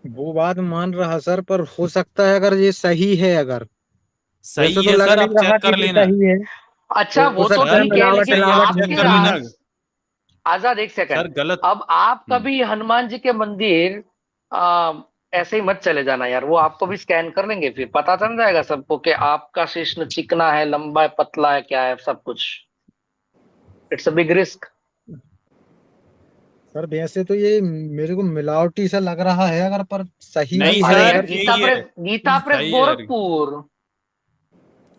वो बात मान रहा सर, पर हो सकता है अगर ये सही है, अगर वैसे सही तो है लग सर, नहीं आप रहा चेक कि कर ये लेना। सही है। अच्छा हो वो तो सकता है ठीक है, मिलावट लेकिन सही है मिलावट आप चेक भी आपके कर है। लेना। आजाद एक सर सेकंड। गलत। अब आप कभी हनुमान जी के मंदिर आ, ऐसे ही मत चले जाना यार, वो आपको भी स्कैन कर लेंगे, फिर पता चल जाएगा सबको कि आपका कृष्ण चिकना है, लंबा है, पतला है, क्या है, सब कुछ। It's a big risk. Sir वैसे तो ये मेरे को मिलावटी सा लग रहा है, अगर पर सही नहीं भी है अरे सर यार, अगर। यही है, गीता प्रेस सही है यार। गोरखपुर।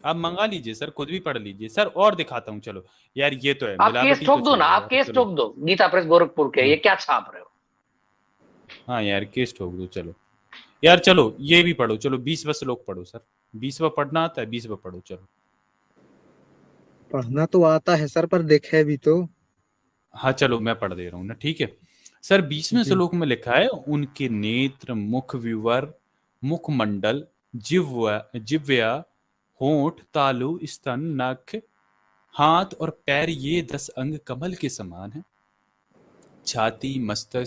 आप मंगा लीजिए सर, खुद भी पढ़ लीजिए सर, और दिखाता हूँ चलो। यार ये तो है, आप केस मिलावटी तो ठोक दो ना, चाहिए आप यार, केस चलो। ठोक दो, गीता प्रेस गोरखपुर के, हाँ ये क्या छाप रहे हो? हाँ यार केस ठोक दो चलो। यार चलो ये भी पढ़ो, चलो 20वां श्लोक पढ़ो सर। 20वां पढ़ना आता है? 20वां पढ़ो चलो। पढ़ना तो आता है सर, पर देखे भी तो। हाँ चलो मैं पढ़ दे रहा हूँ ना, ठीक है सर। 20वें जी। श्लोक में लिखा है, उनके नेत्र, मुख विवर, मुखमंडल, जिह्वा, होंठ, तालु, स्तन, नख, हाथ और पैर, ये 10 अंग कमल के समान है। छाती, मस्तक,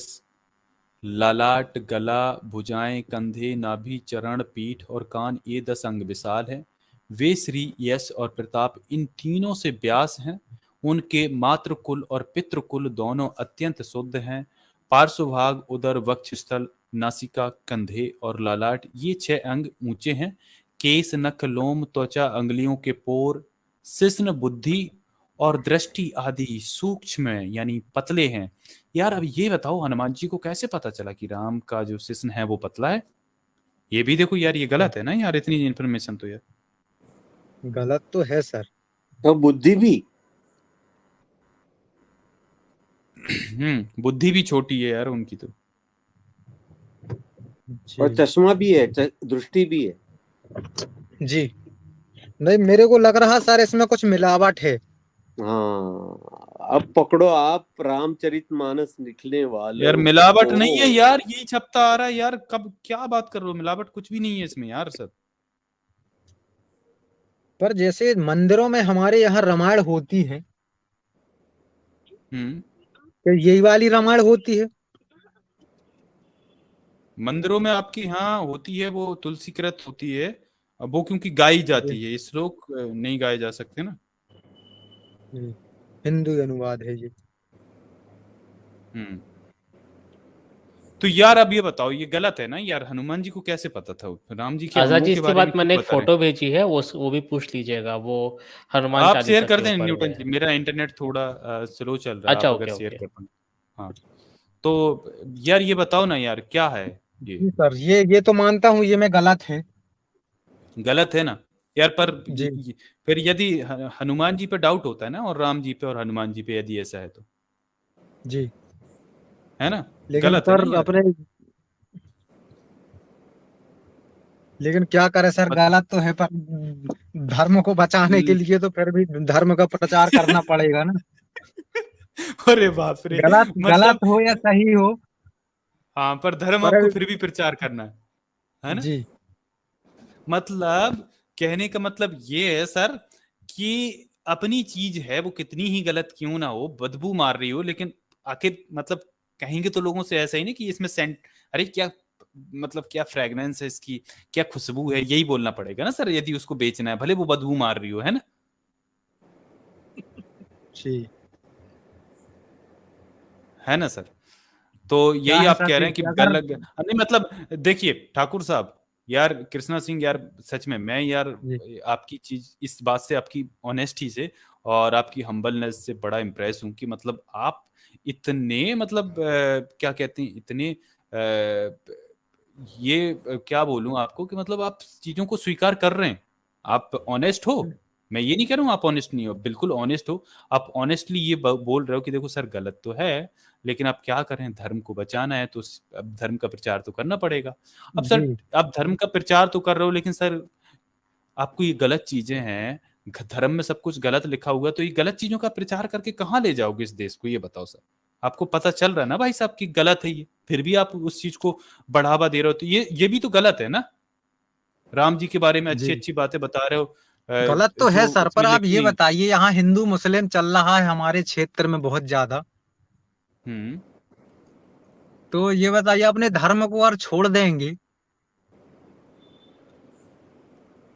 ललाट, गला, भुजाएं, कंधे, नाभि, चरण, पीठ और कान, ये 10 अंग विशाल है। वे श्री यश और प्रताप इन तीनों से व्यास हैं। उनके मातृकुल और पितृकुल दोनों अत्यंत शुद्ध हैं। पार्श्वभाग, उदर, वक्षस्थल, नासिका, कंधे और ललाट, ये 6 अंग ऊंचे हैं। केस, नख, लोम, त्वचा, अंगुलियों के पोर, शिश्न, बुद्धि और दृष्टि आदि सूक्ष्म यानी पतले हैं। यार अब ये बताओ, हनुमान जी को कैसे पता चला कि राम का जो शिश्न है वो पतला है? ये भी देखो यार, ये गलत है ना यार, इतनी इन्फॉर्मेशन तो यार। गलत तो है सर। और बुद्धि भी। बुद्धि भी छोटी है यार उनकी तो। और जी। चश्मा भी है, दृष्टि भी है। जी। नहीं, मेरे को लग रहा सर इसमें कुछ मिलावट है। हाँ, अब पकड़ो आप रामचरितमानस लिखने यार वालों मिलावट नहीं है को। यार, यही छपता आ रहा है यार, कब क्या बात कर रहे हो? मिलावट कुछ भी नहीं है इसमें यार सर। पर जैसे मंदिरों में हमारे यहाँ रामायण होती है, हम्म तो यही वाली रामायण होती है। मंदिरों में आपकी यहाँ होती है, वो तुलसीकृत होती है। अब वो क्योंकि गाई जी। जाती है, इस श्लोक नहीं गाए जा सकते ना। जी। हिंदू अनुवाद है ये। हम्म तो यार अब ये बताओ, ये गलत है ना यार? हनुमान जी को कैसे पता था? राम जी के आजाद अंगों जी, के इसके बारे में बाद क्यों मैंने एक बता रहे हैं? फोटो भेजी है, वो भी पूछ लीजिएगा, वो हनुमान आप शेयर चालीसा कर के दें ऊपर न्यूटन है। जी, मेरा इंटरनेट थोड़ा स्लो चल रहा है, अच्छा, आप अगर ओके शेयर ओके। कर पाए। हाँ तो यार ये बताओ ना यार, क्या है ये? जी सर, ये तो मानता हूँ ये मैं गलत है। गलत है ना यार? पर जी। फिर यदि हनुमान जी पे डाउट होता है ना, और राम जी पे और हनुमान जी पे, यदि ऐसा है तो, जी। है ना? लेकिन गलत है ना सर यार? अपने, लेकिन क्या करे सर, मत गलत तो है, पर धर्म को बचाने के लिए तो फिर भी धर्म का प्रचार करना पड़ेगा ना। अरे बाप रे, गलत मतलब गलत हो या सही हो। हाँ, पर धर्म पर आपको फिर भी प्रचार करना है ना? जी। मतलब कहने का मतलब ये है सर कि अपनी चीज है, वो कितनी ही गलत क्यों ना हो, बदबू मार रही हो, लेकिन आखिर मतलब कहेंगे तो लोगों से ऐसा ही नहीं कि इसमें सेंट, अरे क्या मतलब क्या फ्रेग्रेंस है इसकी, क्या खुशबू है, यही बोलना पड़ेगा ना सर, यदि उसको बेचना है, भले वो बदबू मार रही हो, है ना? जी। है ना सर? तो क्या यही है आप सर, कह रहे हैं कि देखिए अगर। गलत नहीं, मतलब देखिए ठाकुर साहब, यार कृष्णा सिंह यार, सच में मैं यार जी। आपकी चीज, इस बात से, आपकी ऑनेस्टी से और आपकी हम्बलनेस से बड़ा इम्प्रेस हूं कि मतलब आप इतने मतलब क्या कहते हैं, इतने ये क्या बोलूं आपको कि मतलब आप चीजों को स्वीकार कर रहे हैं, आप ऑनेस्ट हो। मैं ये नहीं कह रहा हूँ आप ऑनेस्ट नहीं हो, बिल्कुल ऑनेस्ट हो। आप ऑनेस्टली ये बोल रहे हो कि देखो सर गलत तो है, लेकिन आप क्या करें, धर्म को बचाना है तो अब धर्म का प्रचार तो करना पड़ेगा। अब जी। सर आप धर्म का प्रचार तो कर रहे हो, लेकिन सर आपको ये गलत चीजें हैं धर्म में सब कुछ गलत लिखा हुआ, तो ये गलत चीजों का प्रचार करके कहाँ ले जाओगे इस देश को, ये बताओ सर। आपको पता चल रहा है ना भाई साहब कि गलत है ये, फिर भी आप उस चीज को बढ़ावा दे रहे हो, तो ये भी तो गलत है ना। राम जी के बारे में अच्छी जी अच्छी बातें बता रहे हो, गलत तो है जो सर, पर उसमें आप ये लिखी। बताइए, यहाँ हिंदू मुस्लिम चल रहा है हमारे क्षेत्र में बहुत ज्यादा, हम्म तो ये बताइए अपने धर्म को और छोड़ देंगे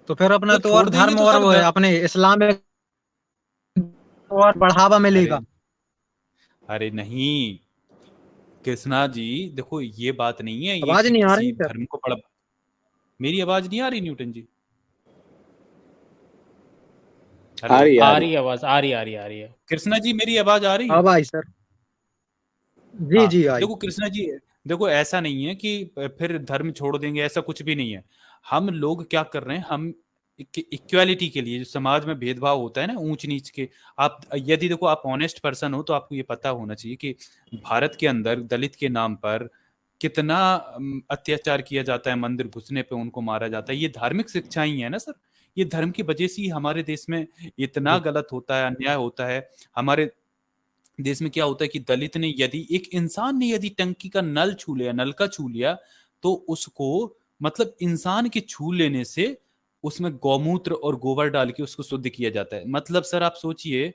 तो फिर अपना तो तो और छोड़ देंगे धर्म तो और सर वो है अपने इस्लाम में और बढ़ावा अरे मिलेगा। अरे नहीं कृष्णा जी, देखो ये बात नहीं है ये आवाज कि नहीं आ किसी रही सर? धर्म को पढ़। मेरी आवाज नहीं आ रही न्यूटन जी? आ हेलो रही आ रही है आवाज, आ रही है। कृष्णा जी, मेरी आवाज आ रही है? अब आई सर। जी हाँ जी आई। देखो कृष्णा जी, देखो ऐसा नहीं है कि फिर धर्म छोड़ देंगे, ऐसा कुछ भी नहीं है। हम लोग क्या कर रहे हैं, हम इक्वालिटी के लिए, जो समाज में भेदभाव होता है ना ऊंच नीच के, आप यदि देखो आप ऑनेस्ट पर्सन हो तो आपको ये पता होना चाहिए कि भारत के अंदर दलित के नाम पर कितना अत्याचार किया जाता है, मंदिर घुसने पे उनको मारा जाता है। ये धार्मिक शिक्षाएं ही है ना सर, ये धर्म की वजह से ही हमारे देश में इतना जी गलत होता है, अन्याय होता है। हमारे देश में क्या होता है कि दलित ने यदि, एक इंसान ने यदि टंकी का नल छू लिया, नल का छू लिया, तो उसको मतलब इंसान के छू लेने से उसमें गौमूत्र और गोबर डाल के उसको शुद्ध किया जाता है। मतलब सर आप सोचिए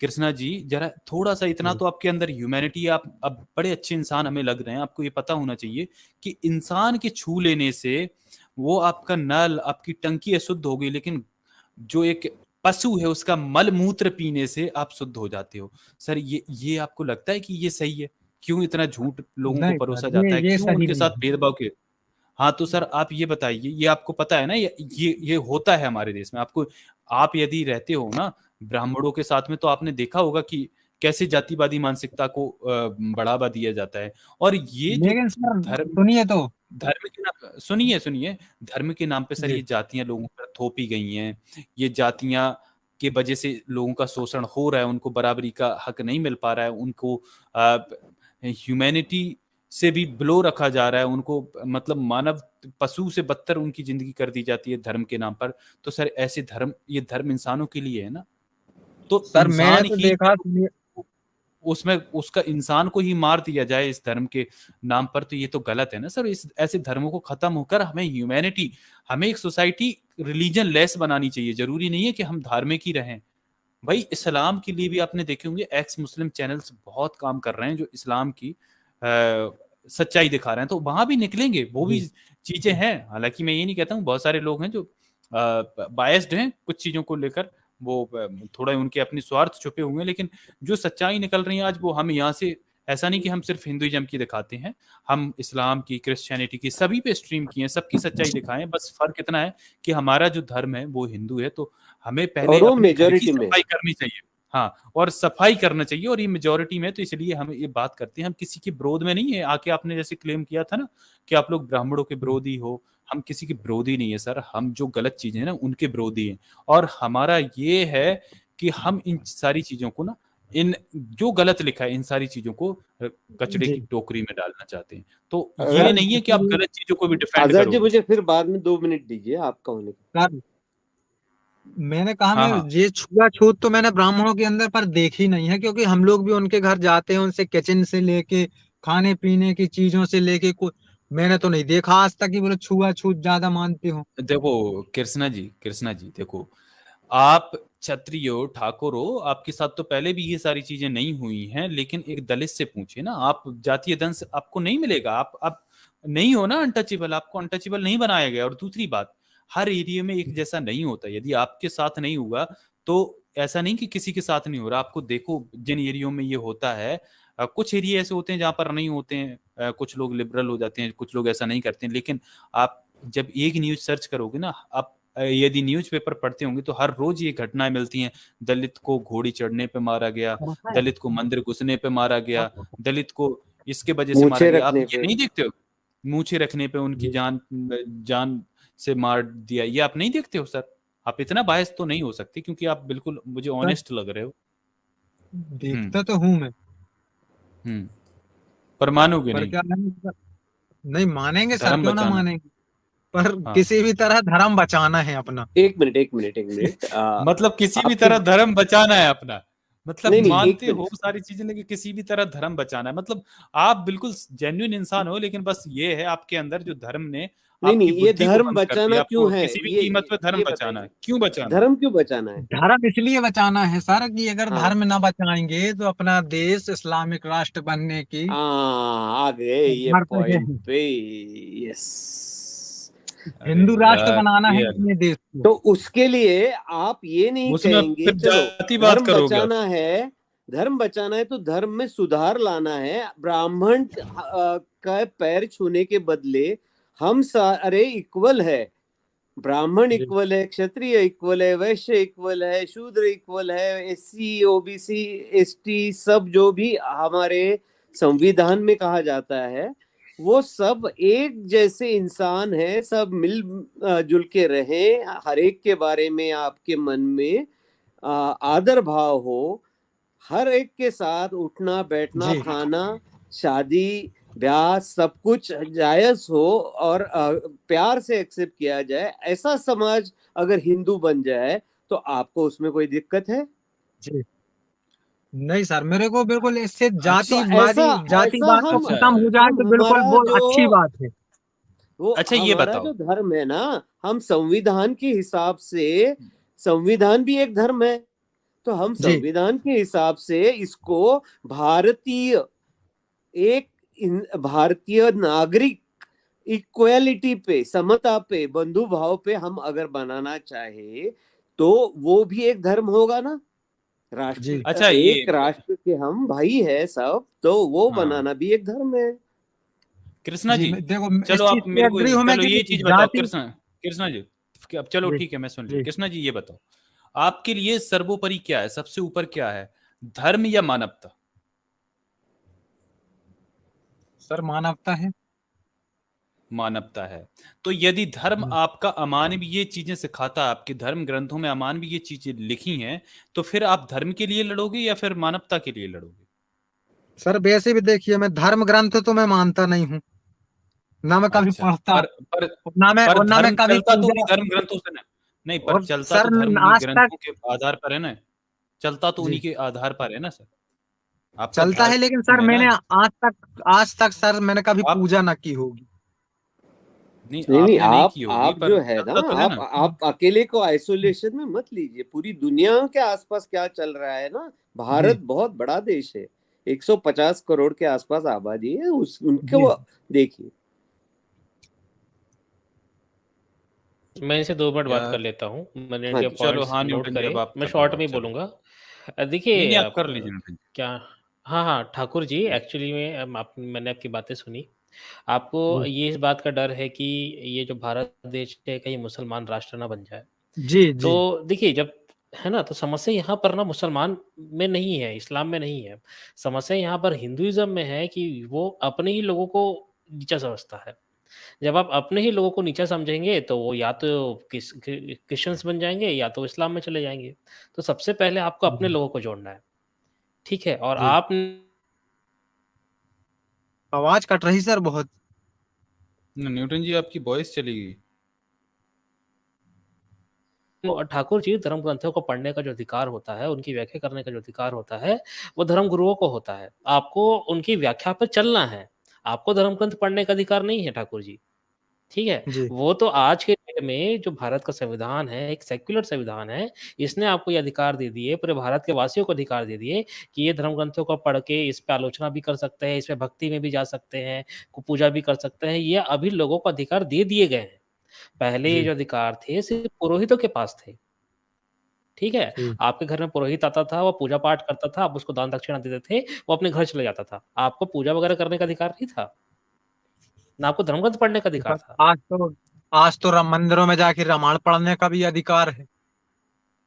कृष्णा जी, जरा थोड़ा सा इतना जी तो आपके अंदर ह्यूमैनिटी, आप अब बड़े अच्छे इंसान हमें लग रहे हैं, आपको ये पता होना चाहिए कि इंसान के छू लेने से वो आपका नल, आपकी टंकी अशुद्ध हो गई, लेकिन जो एक पशु है उसका मल मूत्र पीने से आप शुद्ध हो जाते हो। सर ये आपको लगता है कि ये सही है? क्यों इतना झूठ लोगों को नहीं परोसा सर, जाता है, ये क्यों सही उनके नहीं साथ है। भेदभाव के? हाँ तो सर आप ये बताइए, ये आपको पता है ना, ये होता है हमारे देश में। आपको, आप यदि रहते हो ना ब्राह्मणों के साथ में, तो आपने देखा होगा कि कैसे जातिवादी मानसिकता को बढ़ावा दिया जाता है। और ये जो लेकिन सर धर्म सुनिए तो। धर्म के नाम, सुनिए सुनिए, धर्म के नाम पे सर जी ये जातियां लोगों पर थोपी गई हैं। ये जातियां के वजह से लोगों का शोषण हो रहा है, उनको बराबरी का हक नहीं मिल पा रहा है, उनको ह्यूमैनिटी से भी बिलो रखा जा रहा है, उनको मतलब मानव पशु से बदतर उनकी जिंदगी कर दी जाती है धर्म के नाम पर। तो सर ऐसे धर्म, ये धर्म इंसानों के लिए है ना, तो सर मैंने इंसान तो ही देखा, सुनिए। उसमें उसका इंसान को ही मार दिया जाए इस धर्म के नाम पर, तो ये तो गलत है ना सर। इस ऐसे धर्मों को खत्म होकर हमें ह्यूमैनिटी, हमें एक सोसाइटी रिलीजन लेस बनानी चाहिए। जरूरी नहीं है कि हम धार्मिक ही रहें। भाई इस्लाम के लिए भी आपने देखे होंगे एक्स मुस्लिम चैनल्स बहुत काम कर रहे हैं, जो इस्लाम की सच्चाई दिखा रहे हैं, तो वहां भी निकलेंगे वो भी जी चीजें हैं। हालांकि मैं ये नहीं कहता हूँ, बहुत सारे लोग हैं जो बायस्ड हैं कुछ चीजों को लेकर, वो थोड़ा उनके अपने स्वार्थ छुपे हुए हैं, लेकिन जो सच्चाई निकल रही है आज, वो हम यहाँ से, ऐसा नहीं कि हम सिर्फ हिंदुइज्म की दिखाते हैं, हम इस्लाम की, क्रिश्चियनिटी की, सभी पे स्ट्रीम की हैं, सबकी सच्चाई दिखाएं। बस फर्क इतना है कि हमारा जो धर्म है वो हिंदू है, तो हमें पहले और वो अपने घर की मेजोरिटी में। सफाई करनी चाहिए। हाँ, और सफाई करना चाहिए, और ये मेजोरिटी में, तो इसलिए हम ये बात करते हैं, हम किसी के विरोध में नहीं है। आके आपने जैसे क्लेम किया था ना कि आप लोग ब्राह्मणों के विरोधी हो, हम किसी के विरोधी नहीं है सर, हम जो गलत चीजें हैं ना उनके विरोधी हैं। और हमारा ये है कि हम इन सारी चीजों को ना, इन जो गलत लिखा है इन सारी चीजों को कचड़े जी की टोकरी में डालना चाहते हैं। तो ये अगर नहीं है कि आप गलत चीजों को भी डिफेंड आजाद जी करोगे। मुझे फिर बाद में 2 मिनट दीजिए आपका होने का। सर मैंने कहा, मैं हाँ हाँ ये छुआछूत तो मैंने ब्राह्मणों के अंदर पर देखी नहीं है, क्योंकि हम लोग भी उनके घर जाते हैं, उनसे किचन से लेके खाने पीने की चीजों से लेके मैंने तो नहीं देखा आज तक कि बोले छुआछूत ज्यादा मानते हो। देखो कृष्णा जी देखो, आप क्षत्रिय हो, ठाकुर हो, आपके साथ तो पहले भी ये सारी चीजें नहीं हुई हैं, लेकिन एक दलित से पूछिए ना, आप जातीय दंश आपको नहीं मिलेगा। आप नहीं हो ना अनटचेबल, आपको अनटचेबल नहीं बनाया गया। और दूसरी बात, हर एरिया में एक जैसा नहीं होता। यदि आपके साथ नहीं हुआ तो ऐसा नहीं कि किसी के साथ नहीं हो रहा। आपको देखो जिन एरियो में ये होता है, कुछ एरिया ऐसे होते हैं जहां पर नहीं होते हैं, कुछ लोग लिबरल हो जाते हैं, कुछ लोग ऐसा नहीं करते हैं। लेकिन आप जब एक न्यूज सर्च करोगे ना, आप यदि न्यूज़पेपर पढ़ते होंगे, तो हर रोज ये घटनाएं मिलती हैं। दलित को घोड़ी चढ़ने पे मारा गया, दलित को मंदिर घुसने पे मारा गया, दलित को इसके वजह से मारा मूछें गया। आप रखने ये पे। नहीं देखते हो? मूछे रखने पे उनकी जान जान से मार दिया, ये आप नहीं देखते हो सर? आप इतना बायस तो नहीं हो सकते, क्योंकि आप बिल्कुल मुझे सर ऑनेस्ट लग रहे हो। हम्म देखता तो हूँ मैं, हम्म पर मानोगे पर नहीं। क्या है, नहीं मानेंगे सर, धर्म क्यों ना बचाना, मानेंगे। पर हाँ। किसी भी तरह धर्म बचाना है अपना। एक मिनट मतलब किसी भी आपकी तरह धर्म बचाना है अपना, मतलब नहीं, एक मानते हो मिनट सारी चीजें लेकिन किसी भी तरह धर्म बचाना है। मतलब आप बिल्कुल जेन्युइन इंसान हो, लेकिन बस ये है आपके अंदर जो धर्म ने नहीं, आपकी ये बुद्धि को धर्म बंद कर बचाना दिया। क्यों आपको है? किसी भी कीमत पे धर्म ये बचाना है। बताइए, क्यों बचाना है? धर्म क्यों बचाना है? धर्म इसलिए बचाना है सर कि अगर हाँ धर्म ना बचाएंगे तो अपना देश इस्लामिक राष्ट्र बनने की आ गए ये मार पे है। पॉइंट पे। यस। अरे हिंदू राष्ट्र यार बनाना है ये अपने देश को। तो उसके लिए आप ये नहीं उसमें कहेंगे फिर चलो जातिवाद धर्म करोगे आप। बचाना है, धर्म बचाना है तो धर्म में सुधार लाना है, ब्राह्मण का पैर छूने के बदले हम सारे इक्वल है, ब्राह्मण जी इक्वल है, क्षत्रिय इक्वल है, वैश्य इक्वल है, शूद्र इक्वल है, एससी ओबीसी एसटी सब जो भी हमारे संविधान में कहा जाता है वो सब एक जैसे इंसान है, सब मिल जुल के रहे, हर एक के बारे में आपके मन में आदर भाव हो, हर एक के साथ उठना बैठना जी खाना शादी ब्याह सब कुछ जायज हो और प्यार से एक्सेप्ट किया जाए, ऐसा समाज अगर हिंदू बन जाए तो आपको उसमें कोई दिक्कत है? जी नहीं सर, मेरे को बिल्कुल इससे तो ऐसा ऐसा जातिवाद तो हम अच्छा खत्म हो जाए हम तो बिल्कुल हमारा वो जो अच्छी बात है। वो अच्छा ये हमारा बताओ। जो धर्म है ना, हम संविधान के हिसाब से, संविधान भी एक धर्म है, तो हम जी संविधान के हिसाब से इसको भारतीय एक भारतीय नागरिक इक्वालिटी पे, समता पे, बंधु भाव पे हम अगर बनाना चाहे तो वो भी एक धर्म होगा ना। राष्ट्र, जी अच्छा एक ये राष्ट्र के हम भाई है सब, तो वो हाँ बनाना भी एक धर्म है। कृष्णा जी जी, देखो इस चलो चीज आप से मेरे को, एग्री हूं मैं चलो कि ये चीज बताओ जाति। कृष्णा, कृष्णा जी, अब चलो जी ठीक है मैं सुन लिया। जी कृष्णा जी ये बताओ, आपके लिए सर्वोपरि क्या है, सबसे ऊपर क्या है, धर्म या मानवता? सर मानवता है। मानवता है। तो यदि धर्म जी। आपका अमानवीय चीजें सिखाता है, आपके धर्म ग्रंथों में अमानवीय चीजें लिखी हैं, तो फिर आप धर्म के लिए लड़ोगे या फिर मानवता के लिए लड़ोगे? सर वैसे भी देखिए, मैं धर्म ग्रंथ तो मैं मानता नहीं हूँ, ना मैं कभी अच्छा पढ़ता, पर पर और ना मैं धर्म कभी चलता तो उन्हीं पूजा। धर्म ग्रंथों से ना, नहीं पर और चलता सर तो धर्म उन्हीं आज तक, ग्रंथों के आधार पर है ना, चलता तो उन्हीं जी के आधार पर है ना सर। आपका चलता है, लेकिन सर धर्म है ना। मैंने आज तक सर मैंने कभी आप पूजा ना की होगी। नहीं, नहीं नहीं, आपने नहीं की होगी आप पर जो है ना, चलता तो है ना। आप अकेले को आइसोलेशन में मत लीजिए, पूरी दुनिया के आसपास क्या चल रहा है ना। भारत जी बहुत बड़ा देश है, 150 करोड़ के आसपास आबादी है, उस जी उनको देखिए। मैं इनसे 2 मिनट बात कर यार लेता हूँ। मैंने हाँ इनके जी, चलो, पॉइंट्स हाँ नोट न्यूटन जी अब करे। आप मैं कर लो शॉर्ट में बात, ही चलो। बोलूँगा। नहीं देखिए नहीं, आप कर लीजिए न्यूटन जी। क्या, हाँ, हाँ, ठाकुर जी एक्चुअली में मैंने आपकी बातें सुनी। आपको जी ये इस बात का डर है कि ये जो भारत देश है कहीं मुसलमान राष्ट्र ना बन जाए। जी जी तो देखिए जब है ना, तो समस्या यहाँ पर ना मुसलमान में नहीं है, इस्लाम में नहीं है। समस्या यहाँ पर हिंदुइज़्म में है कि वो अपने ही लोगों को नीचा समझता है। जब आप अपने ही लोगों को नीचा समझेंगे तो वो या तो क्रिश्चियंस बन जाएँगे या तो इस्लाम में चले जाएँगे। तो सबसे पहले आपको अपने लोगों को जोड़ना है, ठीक है? और जी आप आवाज कट रही सर बहुत। न्यूटन जी आपकी वॉइस चली गई। ठाकुर जी धर्म ग्रंथों को पढ़ने का जो अधिकार होता है, उनकी व्याख्या करने का जो अधिकार होता है, वो धर्म गुरुओं को होता है। आपको उनकी व्याख्या पर चलना है। आपको धर्म ग्रंथ पढ़ने का अधिकार नहीं है ठाकुर जी, ठीक है? जी वो तो आज के डेट में जो भारत का संविधान है, एक सेक्युलर संविधान है, इसने आपको ये अधिकार दे दिए, पूरे भारत के वासियों को अधिकार दे दिए कि ये धर्म ग्रंथों को पढ़ के इस पे आलोचना भी कर सकते हैं, इसमें भक्ति में भी जा सकते हैं, पूजा भी कर सकते हैं। ये अभी लोगों को अधिकार दे दिए गए हैं। पहले ये जी जो अधिकार थे सिर्फ़ पुरोहितों के पास थे। ठीक है? जी आपके घर में पुरोहित आता था, वो पूजा पाठ करता था, आप उसको दान दक्षिणा देते थे, वो अपने घर चले जाता था। आपको पूजा वगैरह करने का अधिकार नहीं था, ना आपको धर्म ग्रंथ पढ़ने का तो अधिकार सर था। आज तो राम मंदिरों में जाके रामायण पढ़ने का भी अधिकार है।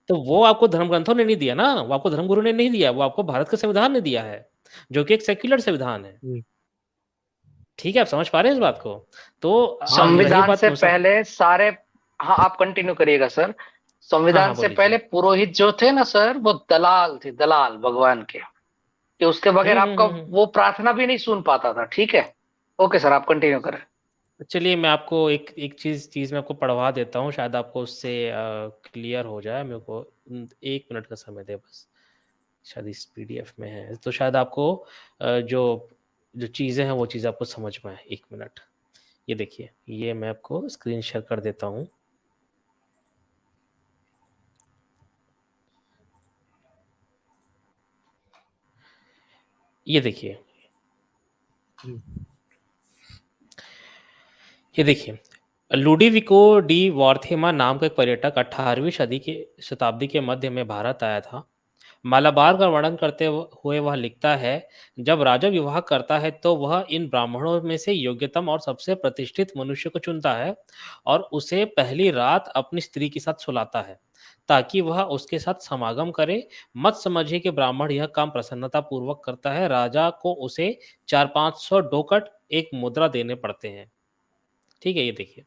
तो वो आपको धर्म ग्रंथों ने नहीं दिया ना, वो आपको धर्मगुरु ने नहीं दिया, वो आपको भारत का संविधान ने दिया है, जो कि एक सेक्युलर संविधान है। जी ठीक है, आप समझ पा रहे हैं इस बात को? तो हाँ जी रही संविधान बात से पहले सारे, हाँ आप कंटिन्यू करिएगा सर। हाँ, संविधान हाँ, से बोल लीजिए। पहले पुरोहित जो थे ना सर, वो दलाल थे, दलाल भगवान के, कि उसके बगैर आपका हुँ। वो प्रार्थना भी नहीं सुन पाता था। ठीक है, ओके सर, आप कंटिन्यू करें। चलिए मैं आपको एक एक चीज़ मैं आपको पढ़वा देता हूँ, शायद आपको उससे क्लियर हो जाए। मेरे को 1 मिनट का समय दें बस। शायद इस पीडीएफ में है, तो शायद आपको जो जो चीज़ें हैं वो चीज़ आपको समझ में आए। 1 मिनट। ये देखिए, ये मैं आपको स्क्रीन शेयर कर देता हूँ। ये देखिए। ये देखिए, लुडोविको डी वॉर्थेमा नाम का एक पर्यटक 18वीं शताब्दी के मध्य में भारत आया था। मालाबार का वर्णन करते हुए वह लिखता है, जब राजा विवाह करता है तो वह इन ब्राह्मणों में से योग्यतम और सबसे प्रतिष्ठित मनुष्य को चुनता है और उसे पहली रात अपनी स्त्री के साथ सुलाता है ताकि वह उसके साथ समागम करे। मत समझिए कि ब्राह्मण यह काम प्रसन्नता पूर्वक करता है। राजा को उसे 400-500 डोकट एक मुद्रा देने पड़ते हैं। ठीक है, ये देखिए।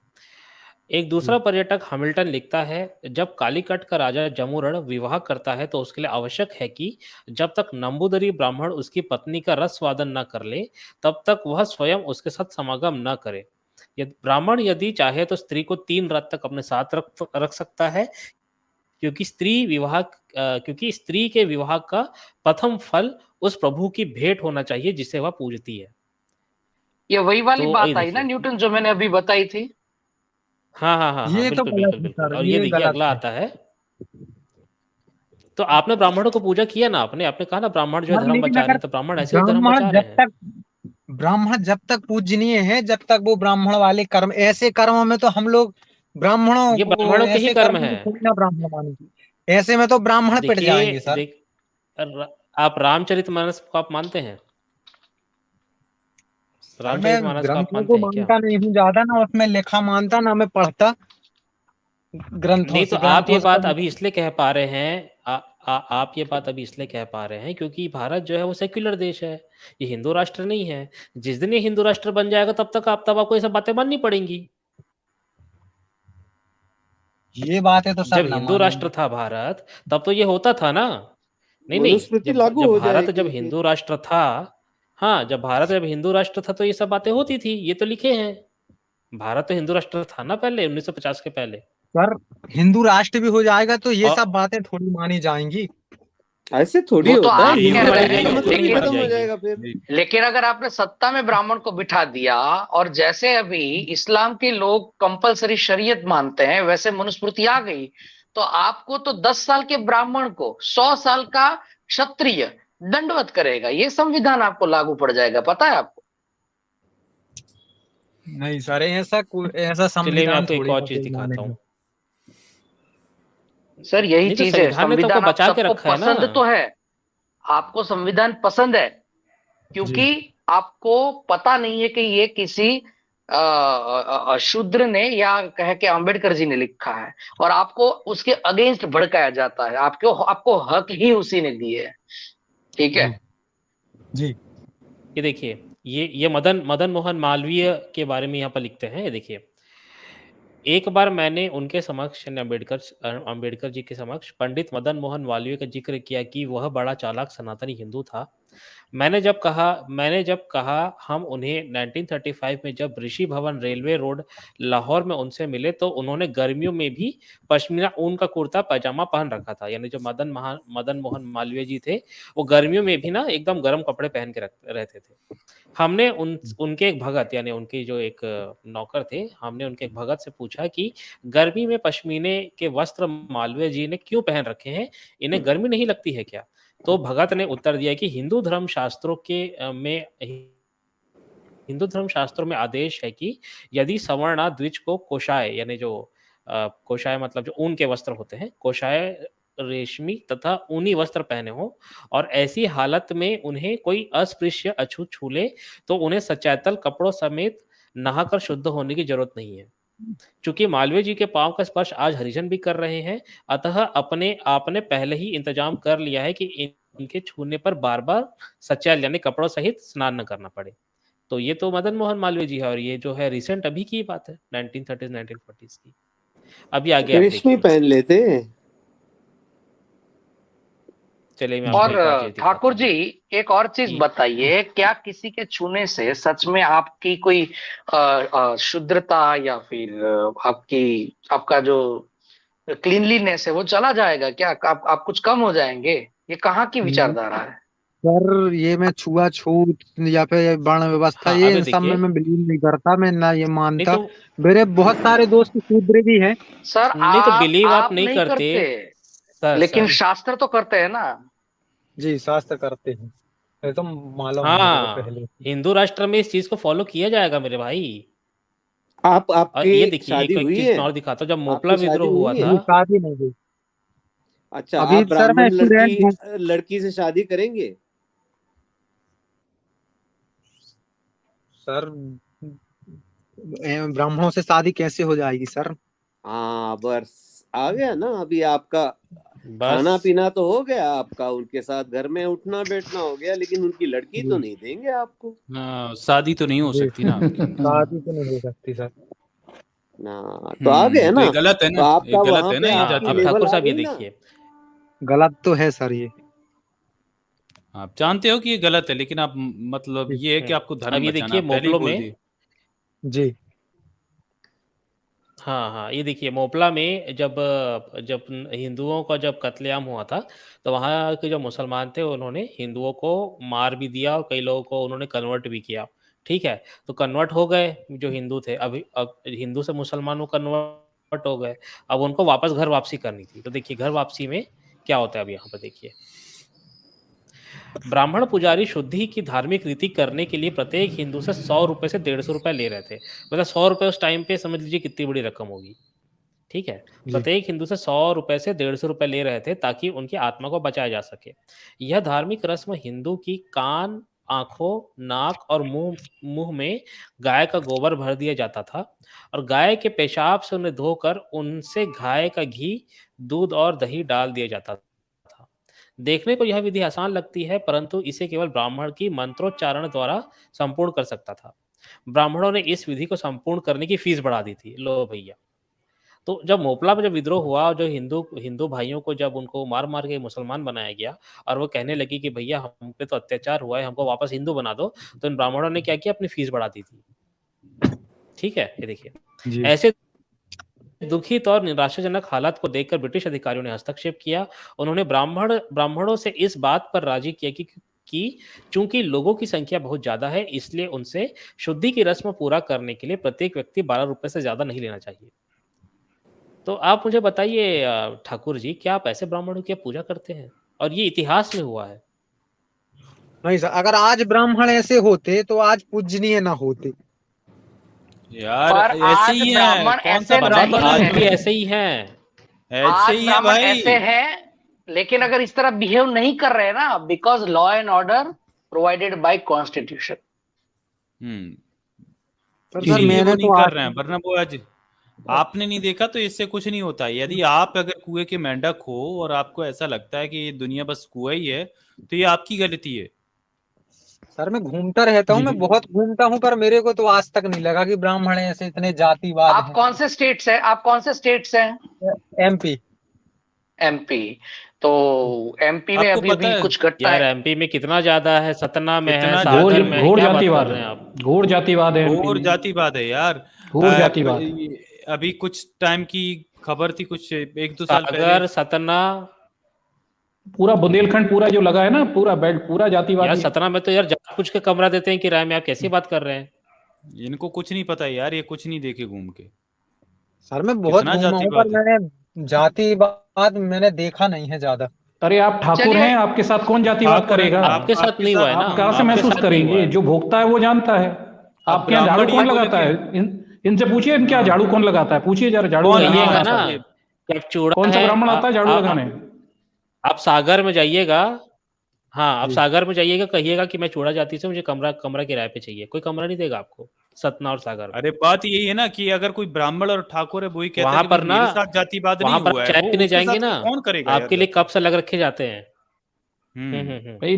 एक दूसरा पर्यटक हैमिल्टन लिखता है, जब कालीकट का राजा जमुरण विवाह करता है तो उसके लिए आवश्यक है कि जब तक नंबूदरी ब्राह्मण उसकी पत्नी का रस स्वादन न कर ले तब तक वह स्वयं उसके साथ समागम न करे। ब्राह्मण यदि चाहे तो स्त्री को 3 रात तक अपने साथ रख सकता है, क्योंकि स्त्री के विवाह का प्रथम फल उस प्रभु की भेंट होना चाहिए जिसे वह पूजती है। ये वही वाली तो बात ये आई ना देखिए। न्यूटन, जो मैंने अभी बताई थी। हाँ, ये तो बिल्कुल, गलत बिल्कुल, है बिल्कुल। सर, और ये ये देखिए गलत अगला है। आता है। तो आपने ब्राह्मणों को पूजा किया ना, आपने कहा ना ब्राह्मण जो है सर धर्म लेकिन बचा रहे अगर हैं, तो ब्राह्मण ऐसे ही धर्म बचा रहे हैं। ब्राह्मण जब तक पूजनीय है, जब तक वो ब्राह्मण वाले कर्म, ऐसे कर्मों में तो हम लोग ब्राह्मणों ये को, ब्राह्मणों के ही ऐसे कर्म कर्म है। में थोड़ी ना ब्राह्मण मानेंगे। ऐसे में तो ब्राह्मण पिट देखिए जाएंगे सर। आप रामचरितमानस को आप मानते हैं? सर मैं रामचरितमानस को आप ग्रंथों को मानते हैं क्या? मानता नहीं हूँ ज्यादा, ना उसमें लिखा मानता, ना मैं पढ़ता नहीं, तो आप ये ग्रंथों से बात अभी इसलिए कह पा रहे हैं, आप ये बात अभी इसलिए कह पा रहे हैं क्योंकि भारत जो है वो सेक्युलर देश है, ये हिंदू राष्ट्र नहीं है। जिस दिन ये हिंदू राष्ट्र बन जाएगा तब आपको ये सब बातें माननी पड़ेंगी। ये बात है तो सर जब ना हिंदू मानेंगे। राष्ट्र था भारत, तब तो ये होता था ना। नहीं, मनुस्मृति जब लागू जब हो भारत जब जाएगी फिर। हिंदू राष्ट्र था, हाँ, जब भारत जब हिंदू राष्ट्र था तो ये सब बातें होती थी, ये तो लिखे हैं। भारत तो हिंदू राष्ट्र था ना पहले, 1950 के पहले। सर हिंदू राष्ट्र भी हो जाएगा तो ये और सब बातें थोड़ी मानी जाएंगी। ऐसे थोड़ी वो तो होता है, आप नहीं कह हिंदू रहे मानी राष्ट्र हैं, का जाएंगी, वो मतलब थोड़ी ही नहीं लेकिन मानी खत्म हो जाएंगी। जाएगा फिर। लेकिन अगर आपने सत्ता में ब्राह्मण को बिठा दिया, और जैसे अभी इस्लाम के लोग कंपलसरी शरीयत मानते हैं, वैसे मनुस्मृति आ गई, तो आपको तो 10 साल के ब्राह्मण को 100 साल का क्षत्रिय दंडवत करेगा। ये संविधान आपको लागू पड़ जाएगा, पता है आपको? नहीं सर, ऐसा चलिए मैं संविधान आपको एक थोड़ी और ना चीज कोई दिखाता मानेगा। हूँ। सर यही नहीं, तो चीज है, संविधान ने तो आपको संविधान आप बचा के सबको रखा है ना। पसंद तो है, आपको संविधान पसंद है, जी। क्योंकि आपको पता नहीं है कि ये किसी शूद्र ने या कह के अंबेडकर जी ने लिखा है, और आपको उसके अगेंस्ट भड़काया जाता है। आपको आपको हक ही उसी ने दिए है। ठीक है। जी। जी। ये देखिए, ये मदन मदन मोहन मालवीय के बारे में यहाँ पर लिखते हैं। ये देखिए, एक बार मैंने उनके समक्ष यानी अंबेडकर जी के समक्ष पंडित मदन मोहन मालवीय का जिक्र किया कि वह बड़ा चालाक सनातनी हिंदू था। मैंने जब कहा हम उन्हें 1935 में जब ऋषि भवन रेलवे रोड लाहौर में उनसे मिले तो उन्होंने गर्मियों में भी पश्मीना ऊन का कुर्ता पैजामा पहन रखा था। यानी जो मदन मोहन मालवीय जी थे, वो गर्मियों में भी ना एकदम गर्म कपड़े पहन के रहते थे। हमने उनके एक भगत यानी उनके जो एक नौकर थे, हमने उनके एक भगत से पूछा कि गर्मी में पश्मीने के वस्त्र मालवीय जी ने क्यों पहन रखे हैं? इन्हें गर्मी नहीं लगती है क्या? तो भगत ने उत्तर दिया कि हिंदू धर्म शास्त्रों में आदेश है कि यदि सवर्णा द्विज को कोशाय यानी जो कोशाय मतलब जो ऊन के वस्त्र होते हैं, कोशाय रेशमी तथा ऊनी वस्त्र पहने हो और ऐसी हालत में उन्हें कोई अस्पृश्य अछूत छू ले तो उन्हें सचैतल कपड़ों समेत नहाकर शुद्ध होने की जरूरत नहीं है। चूंकि मालवीय जी के पांव का स्पर्श आज हरिजन भी कर रहे हैं, अतः अपने आपने पहले ही इंतजाम कर लिया है कि इनके छूने पर बार बार सचैल यानी कपड़ों सहित स्नान न करना पड़े। तो ये तो मदन मोहन मालवीय जी है और ये जो है रिसेंट अभी की बात है, 1930s 1940s की। अभी आगे आप रेशमी देखिए। पहन लेते। चलिए मैं आपको और एक और चीज दिखाता ठाकुर हूँ। जी एक और चीज जी। बताइए, क्या किसी के छूने से सच में आपकी कोई शुद्धता या फिर आपका जो क्लीनलीनेस है वो चला जाएगा क्या? आप कुछ कम हो जाएंगे? ये कहाँ की विचारधारा है? सर ये मैं छुआछूत या फिर वर्ण व्यवस्था, हाँ, ये अभी इन सब में देखिए, मैं बिलीव नहीं करता, मैं ना ये नहीं मानता। तो मेरे बहुत सारे दोस्त शूद्र भी हैं। सर नहीं तो बिलीव आप आप नहीं नहीं करते करते, सर। लेकिन सर शास्त्र तो करते हैं ना। जी शास्त्र करते हैं, ये तो मालूम है मेरे को हाँ, पहले से। हिंदू राष्ट्र में इस चीज को फॉलो किया जाएगा मेरे भाई। और आपकी ये देखिए, शादी एक हुई चीज है? मैं और दिखाता हूँ। जब मोपला आपकी शादी विद्रोह हुआ हुई है? था, जी शादी नहीं हुई अच्छा, अभी आप सर, मैं ब्राह्मण स्टूडेंट हूँ। लड़की से शादी करेंगे? सर ब्राह्मणों से शादी कैसे हो जाएगी सर? हाँ, बस आ गया ना अभी आपका। बस खाना पीना तो हो गया आपका, उनके साथ घर में उठना बैठना हो गया, लेकिन उनकी लड़की तो जी नहीं देंगे आपको शादी तो नहीं हो जी सकती ना आपकी। शादी तो नहीं हो सकती सर। ना। तो आ गया तो ना, ये गलत है तो ना, ये आपका गलत वहां है ना पे ये हाँ, आपकी जाति अब लेवल ठाकुर आ साहब ये गई ना। देखिए, गलत तो है सर ये। आप जानते हो कि ये गलत है, लेकिन आप मतलब जी ये है कि आपको अब धर्म ये बचाना, देखिए आप पहले ही मोपलों बोल में, दिए। जी हाँ हाँ, ये देखिए मोपला में जब जब हिंदुओं का जब कत्लेआम हुआ था, तो वहाँ के जो मुसलमान थे उन्होंने हिंदुओं को मार भी दिया और कई लोगों को उन्होंने कन्वर्ट भी किया। ठीक है, तो कन्वर्ट हो गए जो हिंदू थे, अभी अब हिंदू से मुसलमान वो कन्वर्ट हो गए। अब उनको वापस घर वापसी करनी थी, तो देखिए घर वापसी में क्या होता है अब यहाँ पर देखिए। ब्राह्मण पुजारी शुद्धि की धार्मिक रीति करने के लिए प्रत्येक हिंदू से 100 रुपए से 150 रुपए ले रहे थे। मतलब 100 रुपए उस टाइम पे समझ लीजिए कितनी बड़ी रकम होगी। ठीक है, जी प्रत्येक हिंदू से 100 रुपए से 150 रुपए ले रहे थे ताकि उनकी आत्मा को बचाया जा सके। यह धार्मिक रस्म हिंदू की कान, आंखों, नाक और मुंह मुंह में गाय का गोबर भर दिया जाता था और गाय के पेशाब से उन्हें धोकर उनसे गाय का घी, दूध और दही डाल दिया जाता था। देखने को यह विधि आसान लगती है, परंतु इसे केवल ब्राह्मण की मंत्रोच्चारण द्वारा संपूर्ण कर सकता था। ब्राह्मणों ने इस विधि को संपूर्ण करने की फीस बढ़ा दी थी। लो भैया, तो जब मोपला में जब विद्रोह हुआ और जो हिंदू हिंदू भाइयों को जब उनको मार मार के मुसलमान बनाया गया और वो कहने लगी कि भैया हम पे तो अत्याचार हुआ है, हमको वापस हिंदू बना दो, तो इन ब्राह्मणों ने क्या किया, अपनी फीस बढ़ा दी थी। ठीक है, ये देखिए, जी ऐसे दुखित और निराशाजनक हालात को देखकर ब्रिटिश अधिकारियों ने हस्तक्षेप किया। उन्होंने ब्राह्मणों से इस बात पर राजी किया कि चूंकि लोगों की संख्या बहुत ज्यादा है, इसलिए उनसे शुद्धि की रस्म पूरा करने के लिए प्रत्येक व्यक्ति 12 रुपए से ज्यादा नहीं लेना चाहिए। तो आप मुझे बताइए ठाकुर जी, क्या आप ऐसे ब्राह्मणों की पूजा करते हैं? और ये इतिहास में हुआ है। नहीं सर, अगर आज ब्राह्मण ऐसे होते तो आज पूजनीय ना होते। यार पर ऐसे आज ही है, ब्राह्मण कौन सा ऐसे बाबा नहीं तो ब्राह्मण आज है? भी है। ऐसे ही हैं। ऐसे आज ही है ब्राह्मण ऐसे भाई। हैं, लेकिन अगर इस तरह बिहेव नहीं कर रहे हैं ना, because law and order provided by constitution. पर सर इसीलिए वो मैंने नहीं तो कर आज रहे हैं, वरना वो आज आपने नहीं देखा तो इससे कुछ नहीं होता। यदि आप अगर कुएं के मेंढक हो और आपको ऐसा लगता है कि ये दुनिया बस कुआं ही है, तो ये आपकी गलती है। सर मैं घूमता रहता हूँ, मैं बहुत घूमता हूँ, पर मेरे को तो आज तक नहीं लगा कि ब्राह्मण ऐसे इतने जातिवाद आप कौन से स्टेट्स हैं? आप कौन से स्टेट्स हैं? हैं। एमपी। एमपी। तो एमपी में आपको अभी पता भी है कुछ घटना यार है? एमपी में कितना ज्यादा है, सतना में है, कितना घोर सागर ज्यादा में है? है, घोर क्या बात कर जातिवाद रहे है, हैं आप? घोर जातिवाद है एमपी घोर में, जातिवाद है यार। घोर जातिवाद। अभी कुछ टाइम की खबर थी, कुछ 1-2 साल पहले। सागर, सतना। पूरा बुंदेलखंड पूरा जो लगा है ना, पूरा बेल्ट पूरा यार जातिवादी है। सतना में तो यार जान पूछ के कमरा देते हैं किराए में, आप कैसी बात कर रहे हैं? इनको कुछ नहीं पता यार, ये कुछ नहीं देखे घूम के। सर मैं बहुत कितना घूमा हूँ, पर जातिवाद है। मैंने जातिवाद मैंने देखा नहीं है ज्यादा। अरे आप ठाकुर चलिए। हैं, आपके साथ कौन जातिवाद ठाकुर करेगा? आपके साथ नहीं हुआ है ना, आप कहाँ से आपके महसूस साथ नहीं हुआ करेंगे? है। जो भोगता है वो जानता है। अब आपके यहाँ झाड़ू ब्राह्मण ये कौन बोले लगाता कि है? इनसे पूछिए, इनके यहाँ झाड़ू कौन लगाता है? पूछिए जरा, झाड़ू कौन? लगाने कौन कहिएगा आता ना है? कि अब चूड़ा कौन सा है, ब्राह्मण आता है झाड़ू लगाने? आप सागर में जाइएगा। हाँ, आप जी सागर में जाइएगा, कहिएगा कि मैं चूड़ा जाति से, मुझे कमरा कमरा किराए पे चाहिए, कोई कमरा नहीं देगा आपको सतना और सागर में। अरे बात यही है ना कि अगर कोई ब्राह्मण और ठाकुर है, वही कहता वहां है कि पर भाई ना, मेरे साथ जातिवाद वहां नहीं पर हुआ है, चाय वो पीने उसके जाएंगे साथ ना, फिर कौन करेगा यार आपके लिए जाति? कप्स अलग रखे जाते हैं। हम्म भाई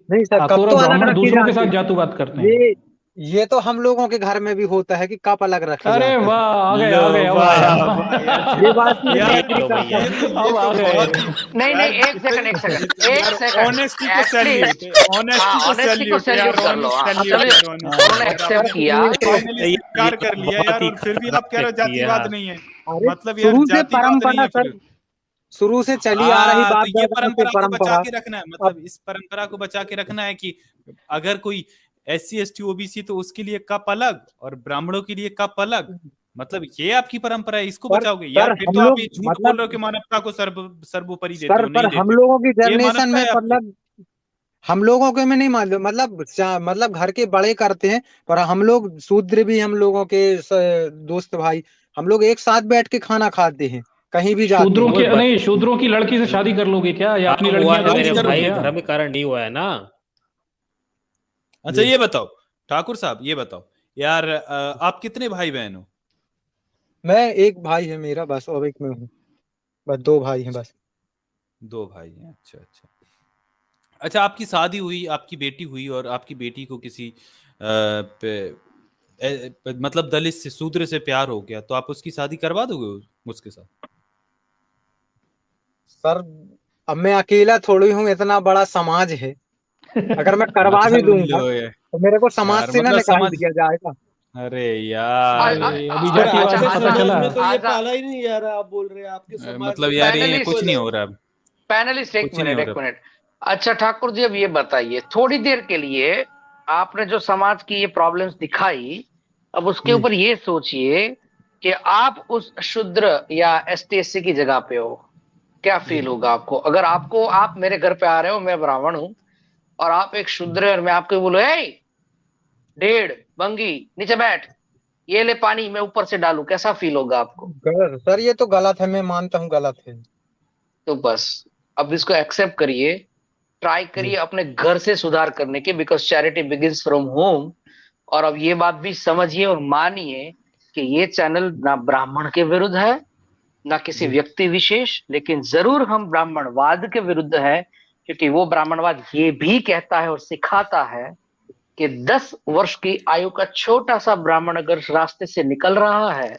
नहीं सर, कब ठाकुर तो और अलग ब्राह्मण रखी दूसरों के जाती साथ है। जातिवाद करते ये हैं। ये तो हम लोगों के घर में भी होता है कि कप अलग रखे अरे जाते हैं। वाह, आ गए लो अब आया। वाह वाह ये बात से मैं यार एग्री लो करता भैया। हूँ। अब आ गए। बहुत ही नहीं यार नहीं, एक सेकंड ऑनेस्टी को एटलीस्ट। सैल्यूट, हाँ, ऑनेस्टी ऑनेस्टी को को सैल्यूट यार, सैल्यूट कर लो। ऑनेस्ट हाँ, सैल्यूट चलिए, यार, उन्होंने ऑनेस्टी एक्सेप्ट सर किया। ये तो फाइनली ये स्वीकार तो कर लिया बहुत यार, ही और फिर भी आप कह रहे हो खतरनाक व्यक्ति है। जातिवाद हाँ। नहीं है। अरे मतलब यार शुरू से जातिवाद नहीं परंपरा है फिर। सर, शुरू से चली आ रही बात तो ये दर से परंपरा को बचा परंपरा। के रखना है, अब मतलब इस परंपरा को बचा के रखना है कि अगर कोई SC ST OBC तो उसके लिए कप अलग और ब्राह्मणों के लिए कप अलग, मतलब ये आपकी परंपरा है, इसको पर बचाओगे यार? पर फिर हम तो आप लोग ये झूठ बोल मतलब रहे हो कि मानवता को सर्वोपरि देते सर, हो, पर नहीं हम देते लोगों की हो। ये जनरेशन मानवता में है आपकी? हम लोगों के में नहीं मालूम, मतलब घर के बड़े करते हैं, पर हम लोग शूद्र भी, हम लोगों के दोस्त भाई, हम लोग एक साथ बैठ के खाना खाते हैं कहीं भी जाते शूद्रों हैं। के नहीं, शूद्रों की लड़की से शादी कर लोगे क्या, या हाँ, अपनी हुआ लड़कियां है जला मेरे के दोगे भाई, क्या? धर्म कारण नहीं हुआ है ना। अच्छा ये बताओ ठाकुर साहब, ये बताओ यार, आप कितने भाई बहन हो? मैं एक भाई है मेरा बस, और एक मैं हूँ, बस 2 भाई हैं बस। 2 भाई हैं, अच्छा अच्छा। अच्छा, आपकी शादी हुई, आपकी बेटी हुई, और आपकी बेटी को किसी मतलब दलित से, शूद्र से प्यार हो गया, तो आप उसकी शादी करवा दोगे उसके साथ? सर अब मैं अकेला थोड़ी हूँ, इतना बड़ा समाज है, अगर मैं करवा भी मतलब दूंगा लो तो मेरे को समाज यार, से ना मतलब निकाल समझ, दिया जाएगा। अरे यार, अरे अभी पर जातिवाद आपके में पता समाज चला। में तो ये आजा पाला ही नहीं जा रहा, आप बोल रहे हैं आपके समाज मतलब में यार ये पैनलिस्ट कुछ नहीं हो रहा, पैनलिस्ट, एक कुछ नहीं मिनट हो एक रहा। मिनट। अच्छा ठाकुर जी, अब ये बताइए, थोड़ी देर के लिए आपने जो समाज की ये प्रॉब्लम्स दिखाई, अब उसके जी ऊपर ये सोचिए कि आप उस शूद्र या ST SC की जगह पे हो, क्या जी फील होगा आपको? अगर आपको, आप मेरे घर पे आ रहे हो, मैं ब्राह्मण हूं, और आप एक शूद्र है, और मैं आपको बोलो, ए ढेड़ बंगी नीचे बैठ, ये ले पानी मैं ऊपर से डालूं, कैसा फील होगा आपको? गलत सर, ये तो गलत है, मैं मानता हूँ गलत है। तो बस, अब इसको एक्सेप्ट करिए, ट्राई जी करिए अपने घर से सुधार करने के, because charity begins from home. और अब ये बात भी समझिए और मानिए कि ये चैनल ना ब्राह्मण के विरुद्ध है, ना किसी जी व्यक्ति विशेष, लेकिन जरूर हम ब्राह्मणवाद के विरुद्ध है, क्योंकि वो ब्राह्मणवाद ये भी कहता है और सिखाता है कि 10 वर्ष की आयु का छोटा सा ब्राह्मण अगर रास्ते से निकल रहा है,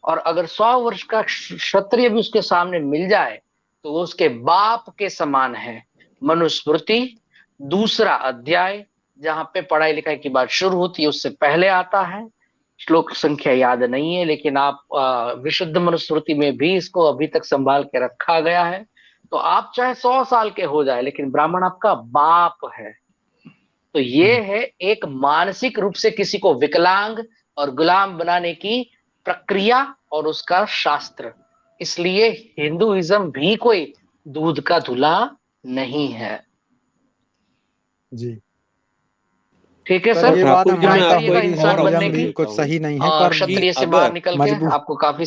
और अगर 100 वर्ष का क्षत्रिय भी उसके सामने मिल जाए, तो वो उसके बाप के समान है। मनुस्मृति 2 अध्याय, जहां पे पढ़ाई लिखाई की बात शुरू होती है, उससे पहले आता है। श्लोक संख्या याद नहीं है, लेकिन आप विशुद्ध मनुस्मृति में भी इसको अभी तक संभाल के रखा गया है। तो आप चाहे 100 साल के हो जाए, लेकिन ब्राह्मण आपका बाप है। तो ये है एक मानसिक रूप से किसी को विकलांग और गुलाम बनाने की प्रक्रिया और उसका शास्त्र। इसलिए हिंदुइज्म भी कोई दूध का धुला नहीं है। जी ठीक है सर, सर, ये बात ठाकुर मैं जी, मैं ट्राई मानता आपको हूँ करिएगा कि एक और इंसान ऑप्शन बनने हिंदुइज्म की, भी देता कुछ हूँ सही नहीं है, पर कि क्षत्रिय से बाहर अगर निकल के मजबूर। आपको काफी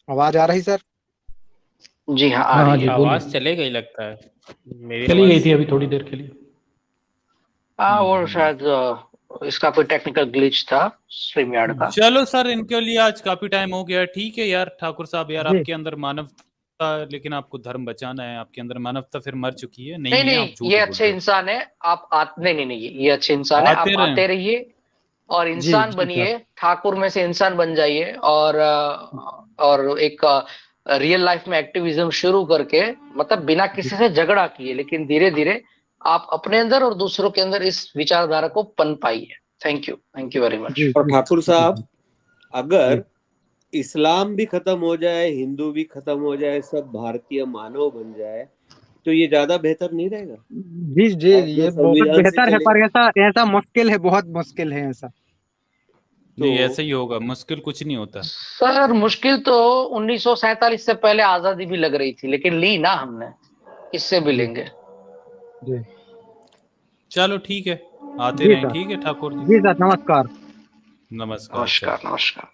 आवाज आ रही सर? जी हाँ, आ हाँ रही जी, है। आवाज बोलिए। चले गई लगता है, मेरी चली गई आवाज। थी अभी थोड़ी देर के लिए। हाँ, वो शायद इसका कोई टेक्निकल ग्लिच था स्ट्रीम यार्ड का। चलो सर, इनके लिए आज काफी टाइम हो गया, ठीक है यार। ठाकुर साहब यार, जी आपके अंदर मानवता, लेकिन आपको धर्म बचाना है, आपके अंदर मानवता फिर मर चुकी है, नहीं नहीं है, आप नहीं, झूठ ये बोल अच्छे रहे हो। इंसान है, नहीं नहीं नहीं, ये अच्छे इंसान है, आप आते रहे। आते रहिए और जी इंसान जी सर। बनिए, ठाकुर में से इंसान बन जाइए, और एक रियल लाइफ में एक्टिविज्म शुरू करके, मतलब बिना किसी से झगड़ा किए, लेकिन धीरे धीरे आप अपने अंदर और दूसरों के अंदर इस विचारधारा को पनपाइए। Thank you very much. जी और जी ठाकुर जी साहब, जी अगर इस्लाम भी खत्म हो जाए, हिंदू भी खत्म हो जाए, सब भारतीय मानव बन जाए, तो ये ज्यादा बेहतर नहीं रहेगा? जी जी, और जो ये बहुत संविधान से बेहतर है, चले, पर ऐसा ऐसा मुश्किल है, बहुत मुश्किल है ऐसा। नहीं, तो ऐसा ही होगा, मुश्किल कुछ नहीं होता। सर मुश्किल तो 1947 से पहले आजादी भी लग रही थी, लेकिन ली ना हमने, इससे भी जी लेंगे। जी चलो ठीक है, आते जी रहें, सर। ठीक है ठाकुर जी। जी सर, नमस्कार। नमस्कार, चलो। नमस्कार नमस्कार।